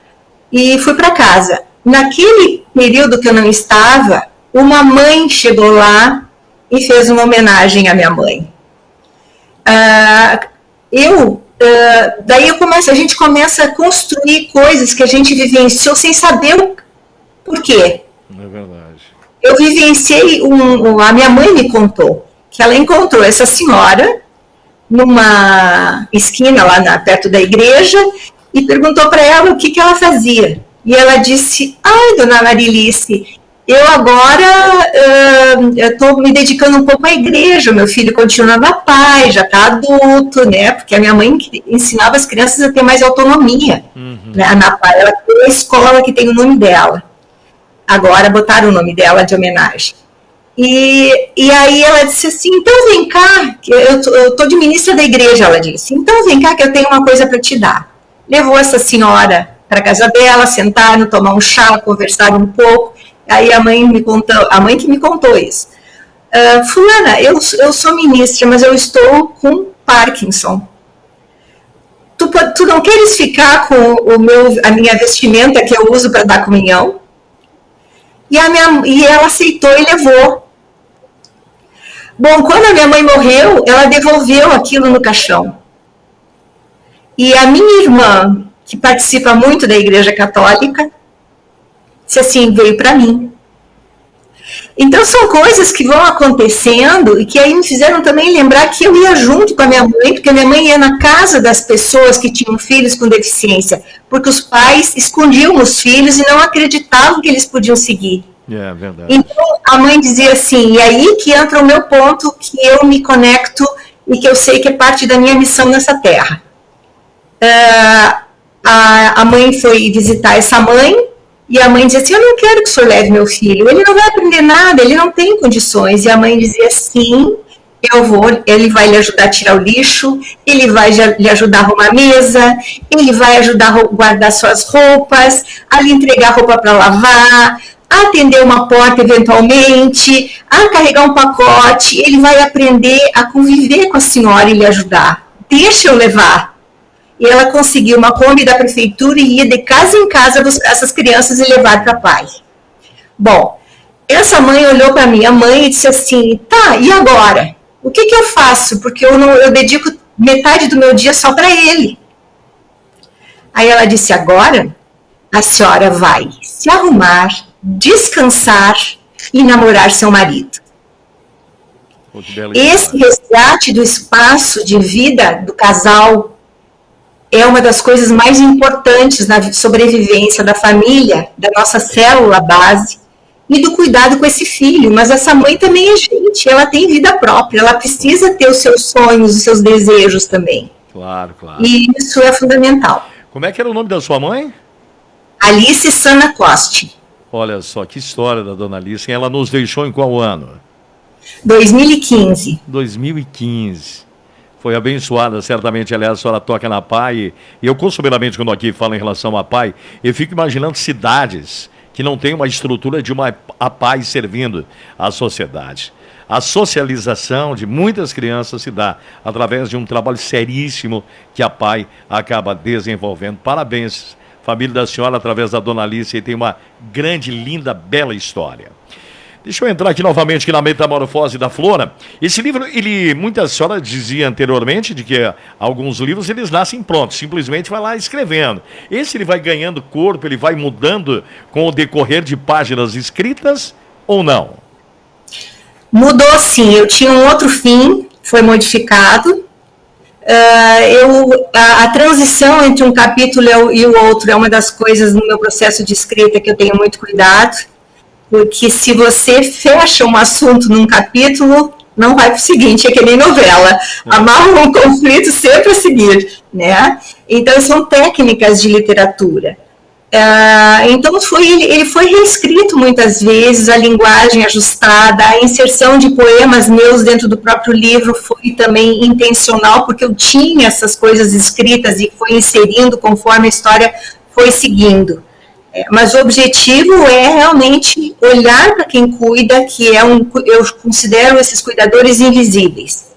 e fui para casa. Naquele período que eu não estava, uma mãe chegou lá e fez uma homenagem à minha mãe. Daí a gente começa a construir coisas que a gente vivenciou sem saber o porquê. É verdade. Eu vivenciei, a minha mãe me contou que ela encontrou essa senhora numa esquina lá perto da igreja e perguntou para ela o que ela fazia. E ela disse: ai, dona Marilice, eu agora estou me dedicando um pouco à igreja, meu filho continua na paz, já está adulto, né? Porque a minha mãe ensinava as crianças a ter mais autonomia. Né? Na paz, ela tem uma escola que tem o nome dela. Agora botaram o nome dela de homenagem. E aí ela disse assim: então vem cá, eu estou de ministra da igreja, ela disse, então vem cá que eu tenho uma coisa para te dar. levou essa senhora para a casa dela, sentaram, tomaram um chá, conversaram um pouco. Aí a mãe que me contou isso. Fulana, eu sou ministra, mas eu estou com Parkinson. Tu não queres ficar com a minha vestimenta que eu uso para dar comunhão? E ela aceitou e levou. Bom, quando a minha mãe morreu, ela devolveu aquilo no caixão. E a minha irmã, que participa muito da Igreja Católica, disse assim, veio para mim. Então são coisas que vão acontecendo e que aí me fizeram também lembrar que eu ia junto com a minha mãe, porque a minha mãe ia na casa das pessoas que tinham filhos com deficiência, porque os pais escondiam os filhos e não acreditavam que eles podiam seguir. É verdade. Então a mãe dizia assim, e aí que entra o meu ponto, que eu me conecto e que eu sei que é parte da minha missão nessa terra. A mãe foi visitar essa mãe, e a mãe dizia assim, eu não quero que o senhor leve meu filho, ele não vai aprender nada, ele não tem condições. E a mãe dizia, sim, eu vou, ele vai lhe ajudar a tirar o lixo, ele vai lhe ajudar a arrumar a mesa, ele vai ajudar a guardar suas roupas, a lhe entregar roupa para lavar, a atender uma porta eventualmente, a carregar um pacote, ele vai aprender a conviver com a senhora e lhe ajudar. Deixa eu levar. E ela conseguiu uma Kombi da prefeitura e ia de casa em casa buscar essas crianças e levar para pai. Bom, essa mãe olhou para minha mãe e disse assim, tá, e agora? O que eu faço? Porque eu dedico metade do meu dia só para ele. Aí ela disse, agora a senhora vai se arrumar, descansar e namorar seu marido. Esse resgate do espaço de vida do casal é uma das coisas mais importantes na sobrevivência da família, da nossa célula base, e do cuidado com esse filho. Mas essa mãe também é gente, ela tem vida própria, ela precisa ter os seus sonhos, os seus desejos também. Claro. E isso é fundamental. Como é que era o nome da sua mãe? Alice Sana Coste. Olha só, que história da dona Alice. Ela nos deixou em qual ano? 2015. 2015. Foi abençoada, certamente, aliás, a senhora toca na PAI, e eu costumeiramente, quando aqui falo em relação à PAI, eu fico imaginando cidades que não têm uma estrutura de uma PAI servindo à sociedade. A socialização de muitas crianças se dá através de um trabalho seríssimo que a PAI acaba desenvolvendo. Parabéns, família da senhora, através da dona Alice, e tem uma grande, linda, bela história. Deixa eu entrar aqui novamente aqui na Metamorfose da Flora. Esse livro, muita senhora dizia anteriormente de que alguns livros eles nascem prontos, simplesmente vai lá escrevendo. Esse ele vai ganhando corpo, ele vai mudando com o decorrer de páginas escritas ou não? Mudou sim, eu tinha um outro fim, foi modificado. A transição entre um capítulo e o outro é uma das coisas no meu processo de escrita que eu tenho muito cuidado. Porque se você fecha um assunto num capítulo, não vai para o seguinte, é que nem novela. Amarra um conflito sempre a seguir, né? Então, são técnicas de literatura. Então, ele foi reescrito muitas vezes, a linguagem ajustada, a inserção de poemas meus dentro do próprio livro foi também intencional, porque eu tinha essas coisas escritas e foi inserindo conforme a história foi seguindo. Mas o objetivo é realmente olhar para quem cuida, que eu considero esses cuidadores invisíveis.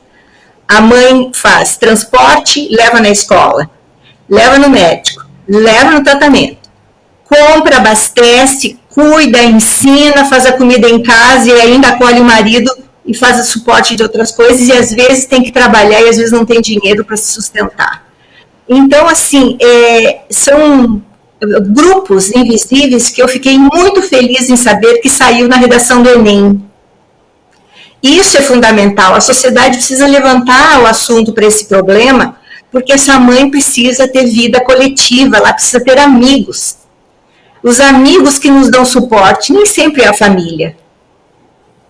A mãe faz transporte, leva na escola, leva no médico, leva no tratamento, compra, abastece, cuida, ensina, faz a comida em casa e ainda acolhe o marido e faz o suporte de outras coisas e às vezes tem que trabalhar e às vezes não tem dinheiro para se sustentar. Então, assim, são grupos invisíveis que eu fiquei muito feliz em saber que saiu na redação do Enem. Isso é fundamental, a sociedade precisa levantar o assunto para esse problema, porque essa mãe precisa ter vida coletiva, ela precisa ter amigos. Os amigos que nos dão suporte, nem sempre é a família.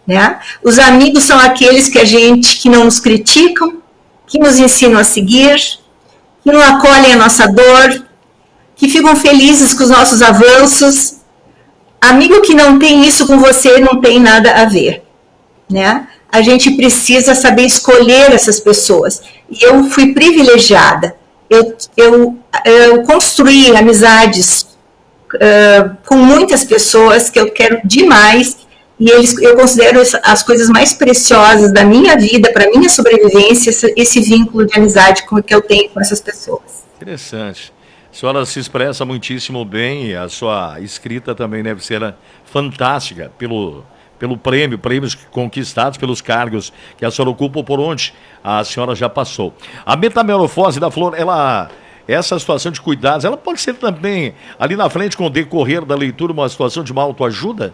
Né? Os amigos são aqueles que não nos criticam, que nos ensinam a seguir, que não acolhem a nossa dor, que ficam felizes com os nossos avanços. Amigo que não tem isso com você não tem nada a ver, né? A gente precisa saber escolher essas pessoas. E eu fui privilegiada. Eu eu construí amizades com muitas pessoas que eu quero demais, e eu considero as coisas mais preciosas da minha vida, para minha sobrevivência, esse vínculo de amizade que eu tenho com essas pessoas. Interessante. A senhora se expressa muitíssimo bem, e a sua escrita também deve ser fantástica pelo prêmios conquistados pelos cargos que a senhora ocupa, por onde a senhora já passou. A metamorfose da flor, essa situação de cuidados, ela pode ser também, ali na frente, com o decorrer da leitura, uma situação de uma autoajuda?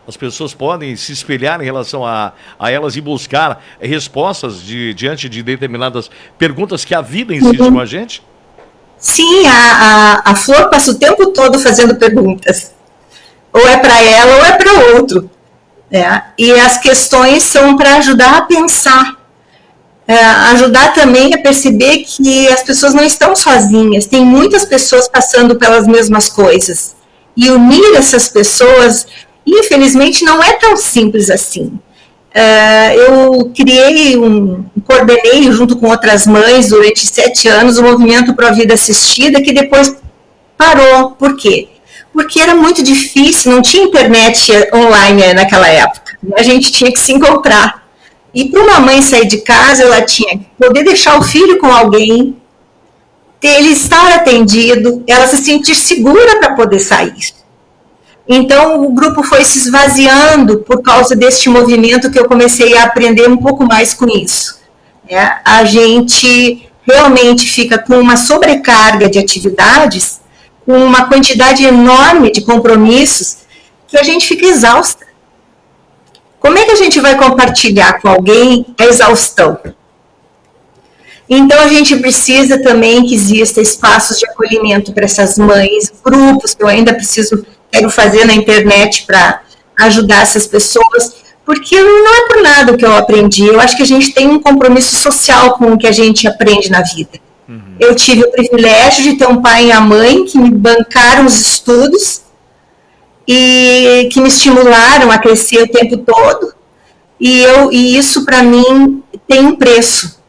As pessoas podem se espelhar em relação a elas e buscar respostas diante de determinadas perguntas que a vida insiste com a gente? Sim, a flor passa o tempo todo fazendo perguntas. Ou é para ela ou é para outro. E as questões são para ajudar a pensar. Ajudar também a perceber que as pessoas não estão sozinhas. Tem muitas pessoas passando pelas mesmas coisas. E unir essas pessoas, infelizmente, não é tão simples assim. Eu coordenei junto com outras mães durante 7 anos o movimento Pro Vida Assistida, que depois parou. Por quê? Porque era muito difícil, não tinha internet online naquela época. A gente tinha que se encontrar. E para uma mãe sair de casa, ela tinha que poder deixar o filho com alguém, ele estar atendido, ela se sentir segura para poder sair. Então, o grupo foi se esvaziando por causa deste movimento que eu comecei a aprender um pouco mais com isso. A gente realmente fica com uma sobrecarga de atividades, com uma quantidade enorme de compromissos, que a gente fica exausta. Como é que a gente vai compartilhar com alguém a exaustão? Então, a gente precisa também que exista espaços de acolhimento para essas mães, grupos que eu ainda quero fazer na internet para ajudar essas pessoas, porque não é por nada o que eu aprendi. Eu acho que a gente tem um compromisso social com o que a gente aprende na vida. Eu tive o privilégio de ter um pai e a mãe que me bancaram os estudos e que me estimularam a crescer o tempo todo, e isso para mim tem um preço.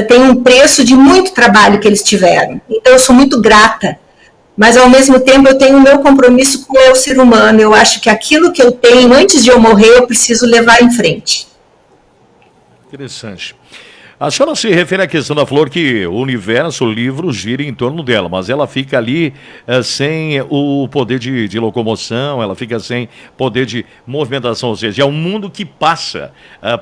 Tem um preço de muito trabalho que eles tiveram. Então eu sou muito grata, mas ao mesmo tempo eu tenho o meu compromisso com o ser humano. Eu acho que aquilo que eu tenho antes de eu morrer eu preciso levar em frente. Interessante. A senhora se refere à questão da flor, que o universo, o livro, gira em torno dela, mas ela fica ali sem o poder de locomoção, ela fica sem poder de movimentação, ou seja, é um mundo que passa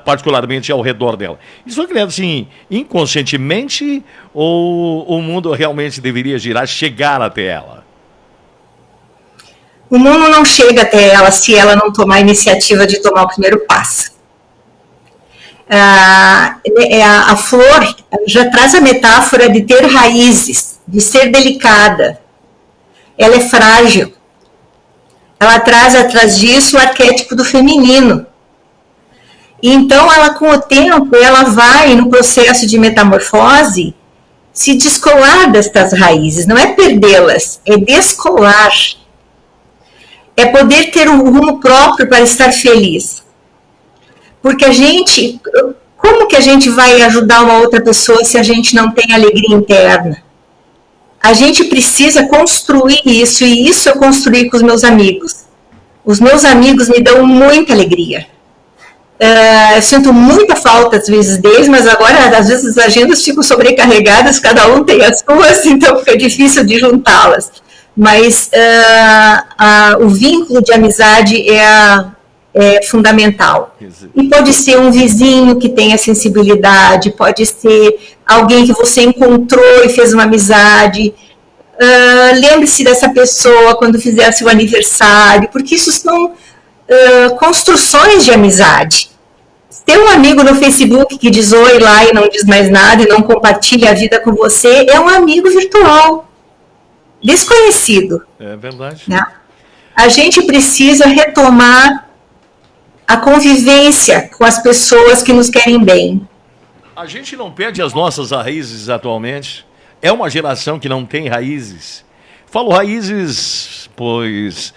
particularmente ao redor dela. Isso foi criado assim, inconscientemente, ou o mundo realmente deveria girar, chegar até ela? O mundo não chega até ela se ela não tomar a iniciativa de tomar o primeiro passo. A flor já traz a metáfora de ter raízes, de ser delicada. Ela é frágil. Ela traz atrás disso o arquétipo do feminino. E então, ela com o tempo, ela vai no processo de metamorfose se descolar destas raízes. Não é perdê-las, é descolar. É poder ter um rumo próprio para estar feliz. Porque como que a gente vai ajudar uma outra pessoa se a gente não tem alegria interna? A gente precisa construir isso, e isso eu construí com os meus amigos. Os meus amigos me dão muita alegria. Eu sinto muita falta, às vezes, deles, mas agora, às vezes, as agendas ficam sobrecarregadas, cada um tem as suas, então fica difícil de juntá-las. Mas o vínculo de amizade é fundamental. E pode ser um vizinho que tenha sensibilidade, pode ser alguém que você encontrou e fez uma amizade. Lembre-se dessa pessoa quando fizer seu aniversário, porque isso são construções de amizade. Ter um amigo no Facebook que diz oi lá e não diz mais nada e não compartilha a vida com você é um amigo virtual, desconhecido. É verdade. Né? A gente precisa retomar a convivência com as pessoas que nos querem bem. A gente não perde as nossas raízes atualmente. É uma geração que não tem raízes. Falo raízes, pois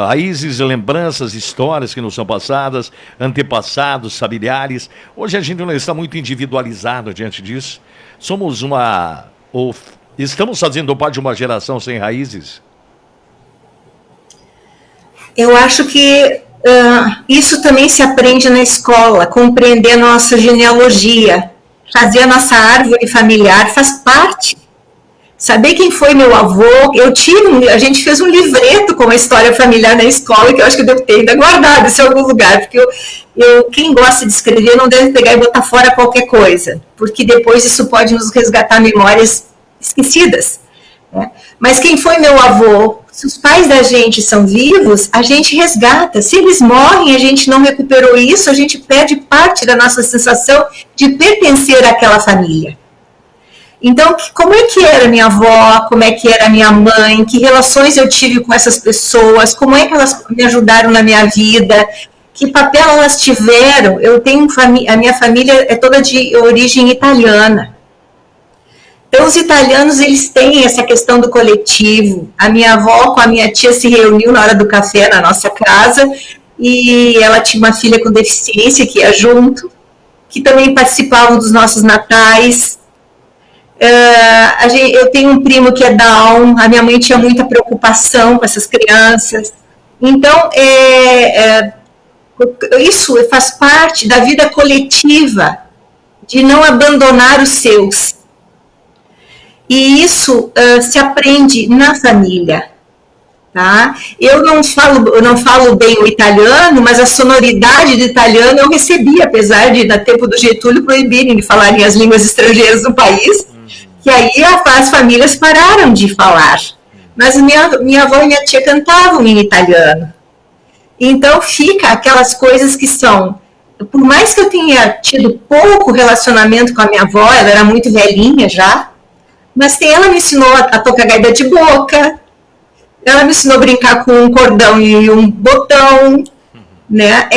raízes, lembranças, histórias que nos são passadas, antepassados, familiares. Hoje a gente não está muito individualizado diante disso. Somos Estamos fazendo parte de uma geração sem raízes? Eu acho que isso também se aprende na escola, compreender a nossa genealogia, fazer a nossa árvore familiar, faz parte. Saber quem foi meu avô, a gente fez um livreto com a história familiar na escola, que eu acho que eu devo ter ainda guardado isso em algum lugar, porque quem gosta de escrever não deve pegar e botar fora qualquer coisa, porque depois isso pode nos resgatar memórias esquecidas, né? Mas quem foi meu avô? Se os pais da gente são vivos, a gente resgata. Se eles morrem, a gente não recuperou isso, a gente perde parte da nossa sensação de pertencer àquela família. Então, como é que era minha avó, como é que era minha mãe, que relações eu tive com essas pessoas, como é que elas me ajudaram na minha vida, que papel elas tiveram. A minha família é toda de origem italiana. Então, os italianos, eles têm essa questão do coletivo. A minha avó com a minha tia se reuniu na hora do café na nossa casa, e ela tinha uma filha com deficiência que ia junto, que também participavam dos nossos natais. Eu tenho um primo que é Down, a minha mãe tinha muita preocupação com essas crianças. Então, isso faz parte da vida coletiva, de não abandonar os seus. E isso se aprende na família. Tá? Eu não falo bem o italiano, mas a sonoridade do italiano eu recebi, apesar de, no tempo do Getúlio, proibirem de falarem as línguas estrangeiras no país, que aí as famílias pararam de falar. Mas minha avó e minha tia cantavam em italiano. Então fica aquelas coisas que são... Por mais que eu tenha tido pouco relacionamento com a minha avó, ela era muito velhinha já, mas ela me ensinou a tocar gaita de boca, ela me ensinou a brincar com um cordão e um botão, né?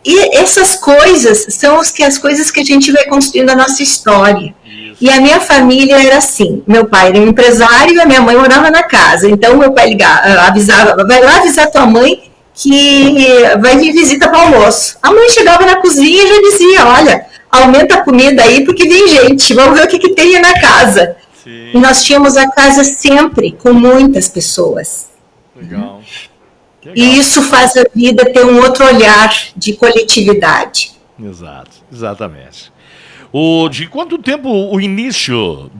E essas coisas são as coisas que a gente vai construindo a nossa história. Isso. E a minha família era assim, meu pai era um empresário e a minha mãe morava na casa. Então meu pai avisava, vai lá avisar tua mãe que vai vir visita para o almoço. A mãe chegava na cozinha e já dizia, olha, aumenta a comida aí porque vem gente, vamos ver o que tem na casa. Sim. E nós tínhamos a casa sempre com muitas pessoas. Legal. E isso faz a vida ter um outro olhar de coletividade. Exato, exatamente. De quanto tempo o início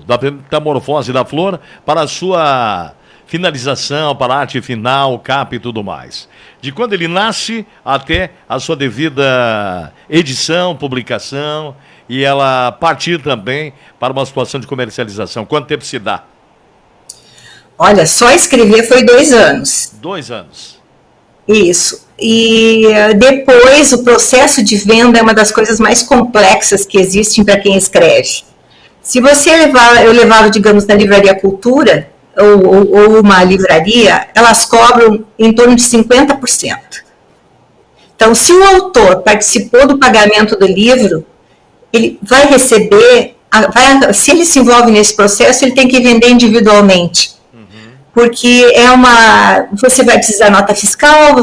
da metamorfose da flor para a sua finalização, para a arte final, capa e tudo mais? De quando ele nasce até a sua devida edição, publicação e ela partir também para uma situação de comercialização. Quanto tempo se dá? Olha, só escrever foi 2 anos. 2 anos. Isso. E depois o processo de venda é uma das coisas mais complexas que existem para quem escreve. Se você eu levava, digamos, na Livraria Cultura, ou uma livraria, elas cobram em torno de 50%. Então, se o autor participou do pagamento do livro, ele vai receber, se ele se envolve nesse processo, ele tem que vender individualmente. Porque você vai precisar nota fiscal,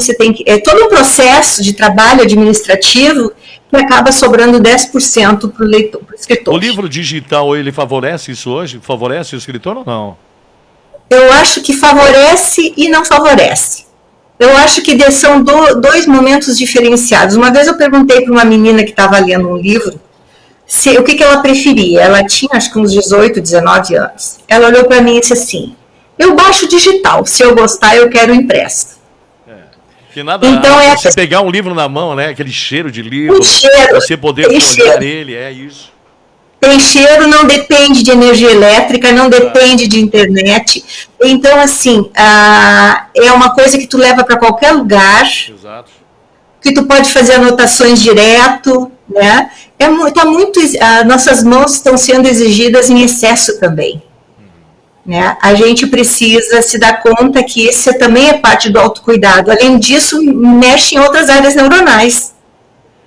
é todo um processo de trabalho administrativo que acaba sobrando 10% para o leitor, para o escritor. O livro digital, ele favorece isso hoje? Favorece o escritor ou não? Eu acho que favorece e não favorece. Eu acho que são 2 momentos diferenciados. Uma vez eu perguntei para uma menina que estava lendo um livro o que ela preferia. Ela tinha, acho que uns 18, 19 anos. Ela olhou para mim e disse assim, eu baixo digital, se eu gostar eu quero impresso. Que nada, então, você pegar um livro na mão, né? Aquele cheiro de livro, você poder folhear ele, é isso. Tem cheiro, não depende de energia elétrica, não depende de internet. Então, assim, é uma coisa que tu leva para qualquer lugar. Exato. Que tu pode fazer anotações direto, né? Nossas mãos estão sendo exigidas em excesso também. Né? A gente precisa se dar conta que isso também é parte do autocuidado. Além disso, mexe em outras áreas neuronais.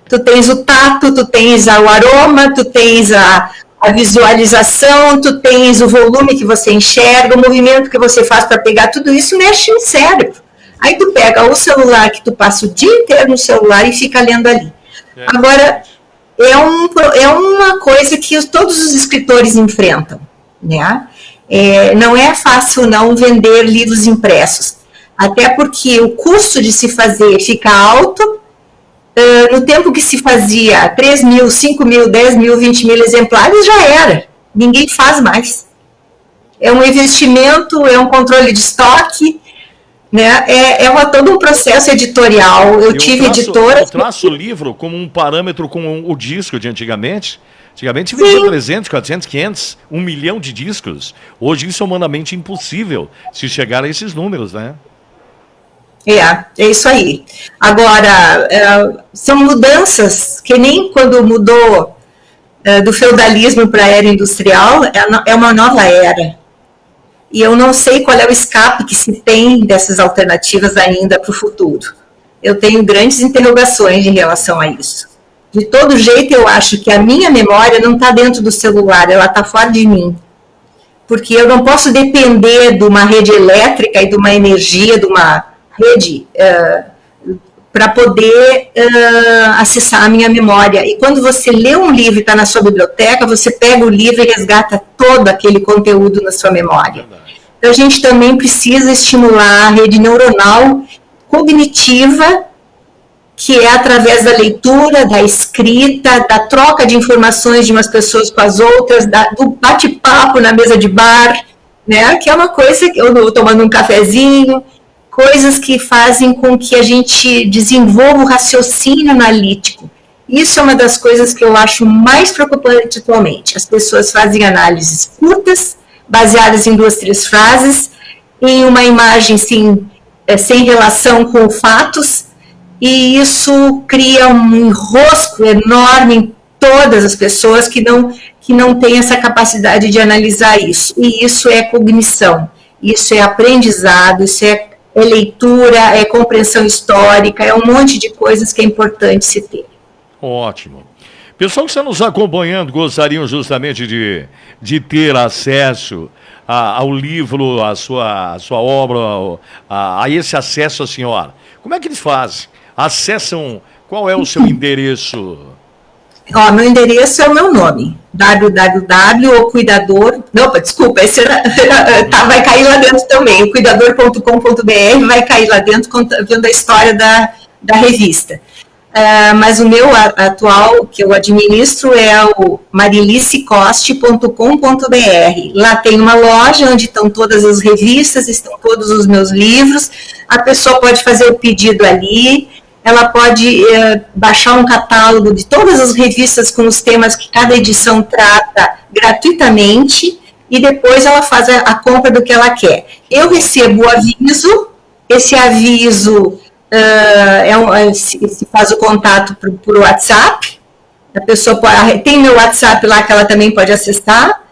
Tu tens o tato, tu tens o aroma, tu tens a visualização, tu tens o volume que você enxerga, o movimento que você faz para pegar, tudo isso mexe no cérebro. Aí tu pega o celular, que tu passa o dia inteiro no celular e fica lendo ali. Agora, é uma coisa que todos os escritores enfrentam, né? Não é fácil não vender livros impressos, até porque o custo de se fazer fica alto. No tempo que se fazia 3 mil, 5 mil, 10 mil, 20 mil exemplares, já era. Ninguém faz mais. É um investimento, é um controle de estoque, né? Todo um processo editorial. Eu tive editoras... Eu traço o livro como um parâmetro com o disco de antigamente. Antigamente vendia 300, 400, 500, 1 milhão de discos. Hoje isso é humanamente impossível se chegar a esses números, né? É isso aí. Agora, são mudanças que nem quando mudou do feudalismo para a era industrial, é uma nova era. E eu não sei qual é o escape que se tem dessas alternativas ainda para o futuro. Eu tenho grandes interrogações em relação a isso. De todo jeito, eu acho que a minha memória não está dentro do celular, ela está fora de mim. Porque eu não posso depender de uma rede elétrica e de uma energia, de uma rede para poder acessar a minha memória. E quando você lê um livro e está na sua biblioteca, você pega o livro e resgata todo aquele conteúdo na sua memória. Então, a gente também precisa estimular a rede neuronal cognitiva, que é através da leitura, da escrita, da troca de informações de umas pessoas com as outras, do bate-papo na mesa de bar, né? Que é uma coisa que eu tomando um cafezinho, coisas que fazem com que a gente desenvolva o raciocínio analítico. Isso é uma das coisas que eu acho mais preocupante atualmente. As pessoas fazem análises curtas, baseadas em 2, 3 frases, em uma imagem sem relação com fatos, e isso cria um enrosco enorme em todas as pessoas que não têm essa capacidade de analisar isso. E isso é cognição, isso é aprendizado, isso é leitura, é compreensão histórica, é um monte de coisas que é importante se ter. Ótimo. Pessoal que está nos acompanhando gostariam justamente de ter acesso ao livro, à sua obra, a esse acesso à senhora. Como é que eles fazem? Acessam, qual é o seu endereço? Meu endereço é o meu nome, www.cuidador... Não, desculpa, esse vai cair lá dentro também, o cuidador.com.br vai cair lá dentro, vendo a história da revista. Mas o meu atual, que eu administro, é o marilicecoste.com.br. Lá tem uma loja onde estão todas as revistas, estão todos os meus livros, a pessoa pode fazer o pedido ali, ela pode baixar um catálogo de todas as revistas com os temas que cada edição trata gratuitamente e depois ela faz a compra do que ela quer. Eu recebo o aviso, esse aviso se faz o contato por WhatsApp, a pessoa tem meu WhatsApp lá que ela também pode acessar,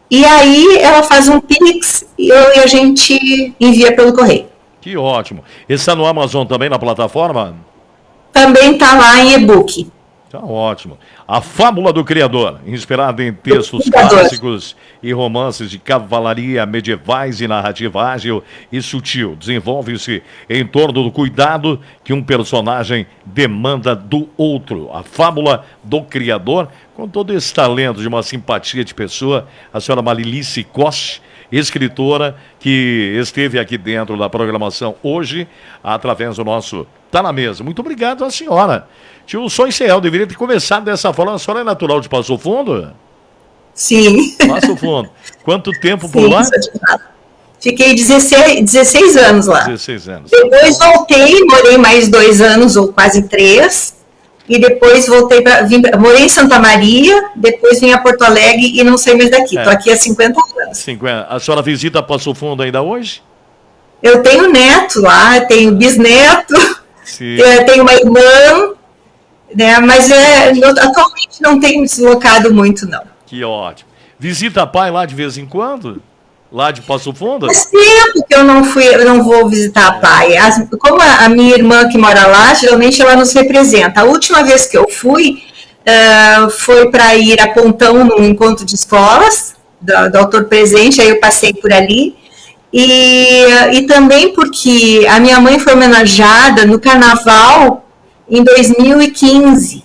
e aí ela faz um Pix e a gente envia pelo correio. Que ótimo. Está no Amazon também, na plataforma? Também está lá em e-book. Tá ótimo. A Fábula do Criador, inspirada em textos clássicos e romances de cavalaria medievais e narrativa ágil e sutil. Desenvolve-se em torno do cuidado que um personagem demanda do outro. A Fábula do Criador, com todo esse talento de uma simpatia de pessoa, a senhora Marilice Coste, escritora que esteve aqui dentro da programação hoje, através do nosso Tá na Mesa. Muito obrigado à senhora. Tio Sonho Céu deveria ter começado dessa forma. A senhora é natural de Passo Fundo? Sim. Passo Fundo. Quanto tempo por lá? Fiquei 16 anos lá. 16 anos. Depois voltei, morei mais 2 anos, ou quase 3. E depois voltei morei em Santa Maria, depois vim a Porto Alegre e não saí mais daqui. Estou aqui há 50 anos. 50. A senhora visita Passo Fundo ainda hoje? Eu tenho neto lá, tenho bisneto, tenho uma irmã, né, mas atualmente não tenho me deslocado muito, não. Que ótimo. Visita pai lá de vez em quando? Lá de Passo Fundo? Faz tempo que eu não vou visitar a pai. Como a minha irmã que mora lá, geralmente ela nos representa. A última vez que eu fui, foi para ir a Pontão num encontro de escolas, do Autor Presente, aí eu passei por ali. E também porque a minha mãe foi homenageada no Carnaval em 2015.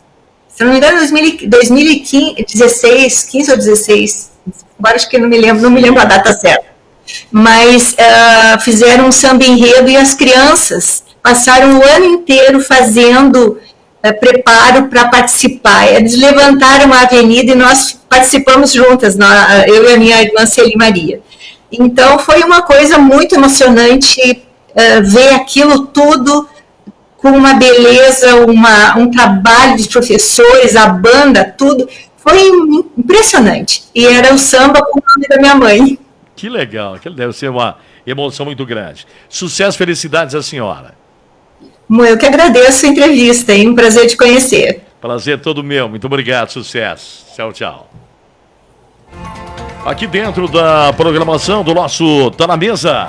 Se não me engano, 2016, 15 ou 16. agora acho que não me lembro a data certa, mas fizeram um samba enredo e as crianças passaram o ano inteiro fazendo preparo para participar. Eles levantaram a avenida e nós participamos juntas, eu e a minha irmã Celi Maria. Então foi uma coisa muito emocionante ver aquilo tudo com uma beleza, um trabalho de professores, a banda, tudo. Foi impressionante. E era o samba com o nome da minha mãe. Que legal, que deve ser uma emoção muito grande. Sucesso, felicidades à senhora. Eu que agradeço a entrevista, hein? Um prazer te conhecer. Prazer todo meu, muito obrigado, sucesso. Tchau, tchau. Aqui dentro da programação do nosso Tá na Mesa,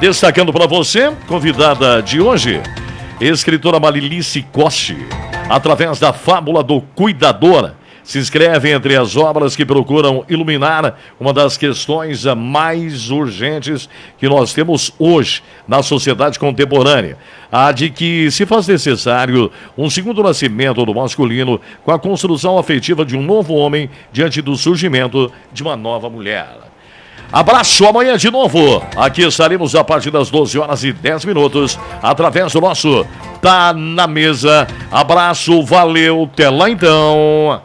destacando para você, convidada de hoje, escritora Marilice Coste, através da Fábula do Cuidador, se inscreve entre as obras que procuram iluminar uma das questões mais urgentes que nós temos hoje na sociedade contemporânea, a de que se faz necessário um segundo nascimento do masculino com a construção afetiva de um novo homem diante do surgimento de uma nova mulher. Abraço, amanhã de novo. Aqui estaremos a partir das 12h10, através do nosso Tá na Mesa. Abraço, valeu, até lá então.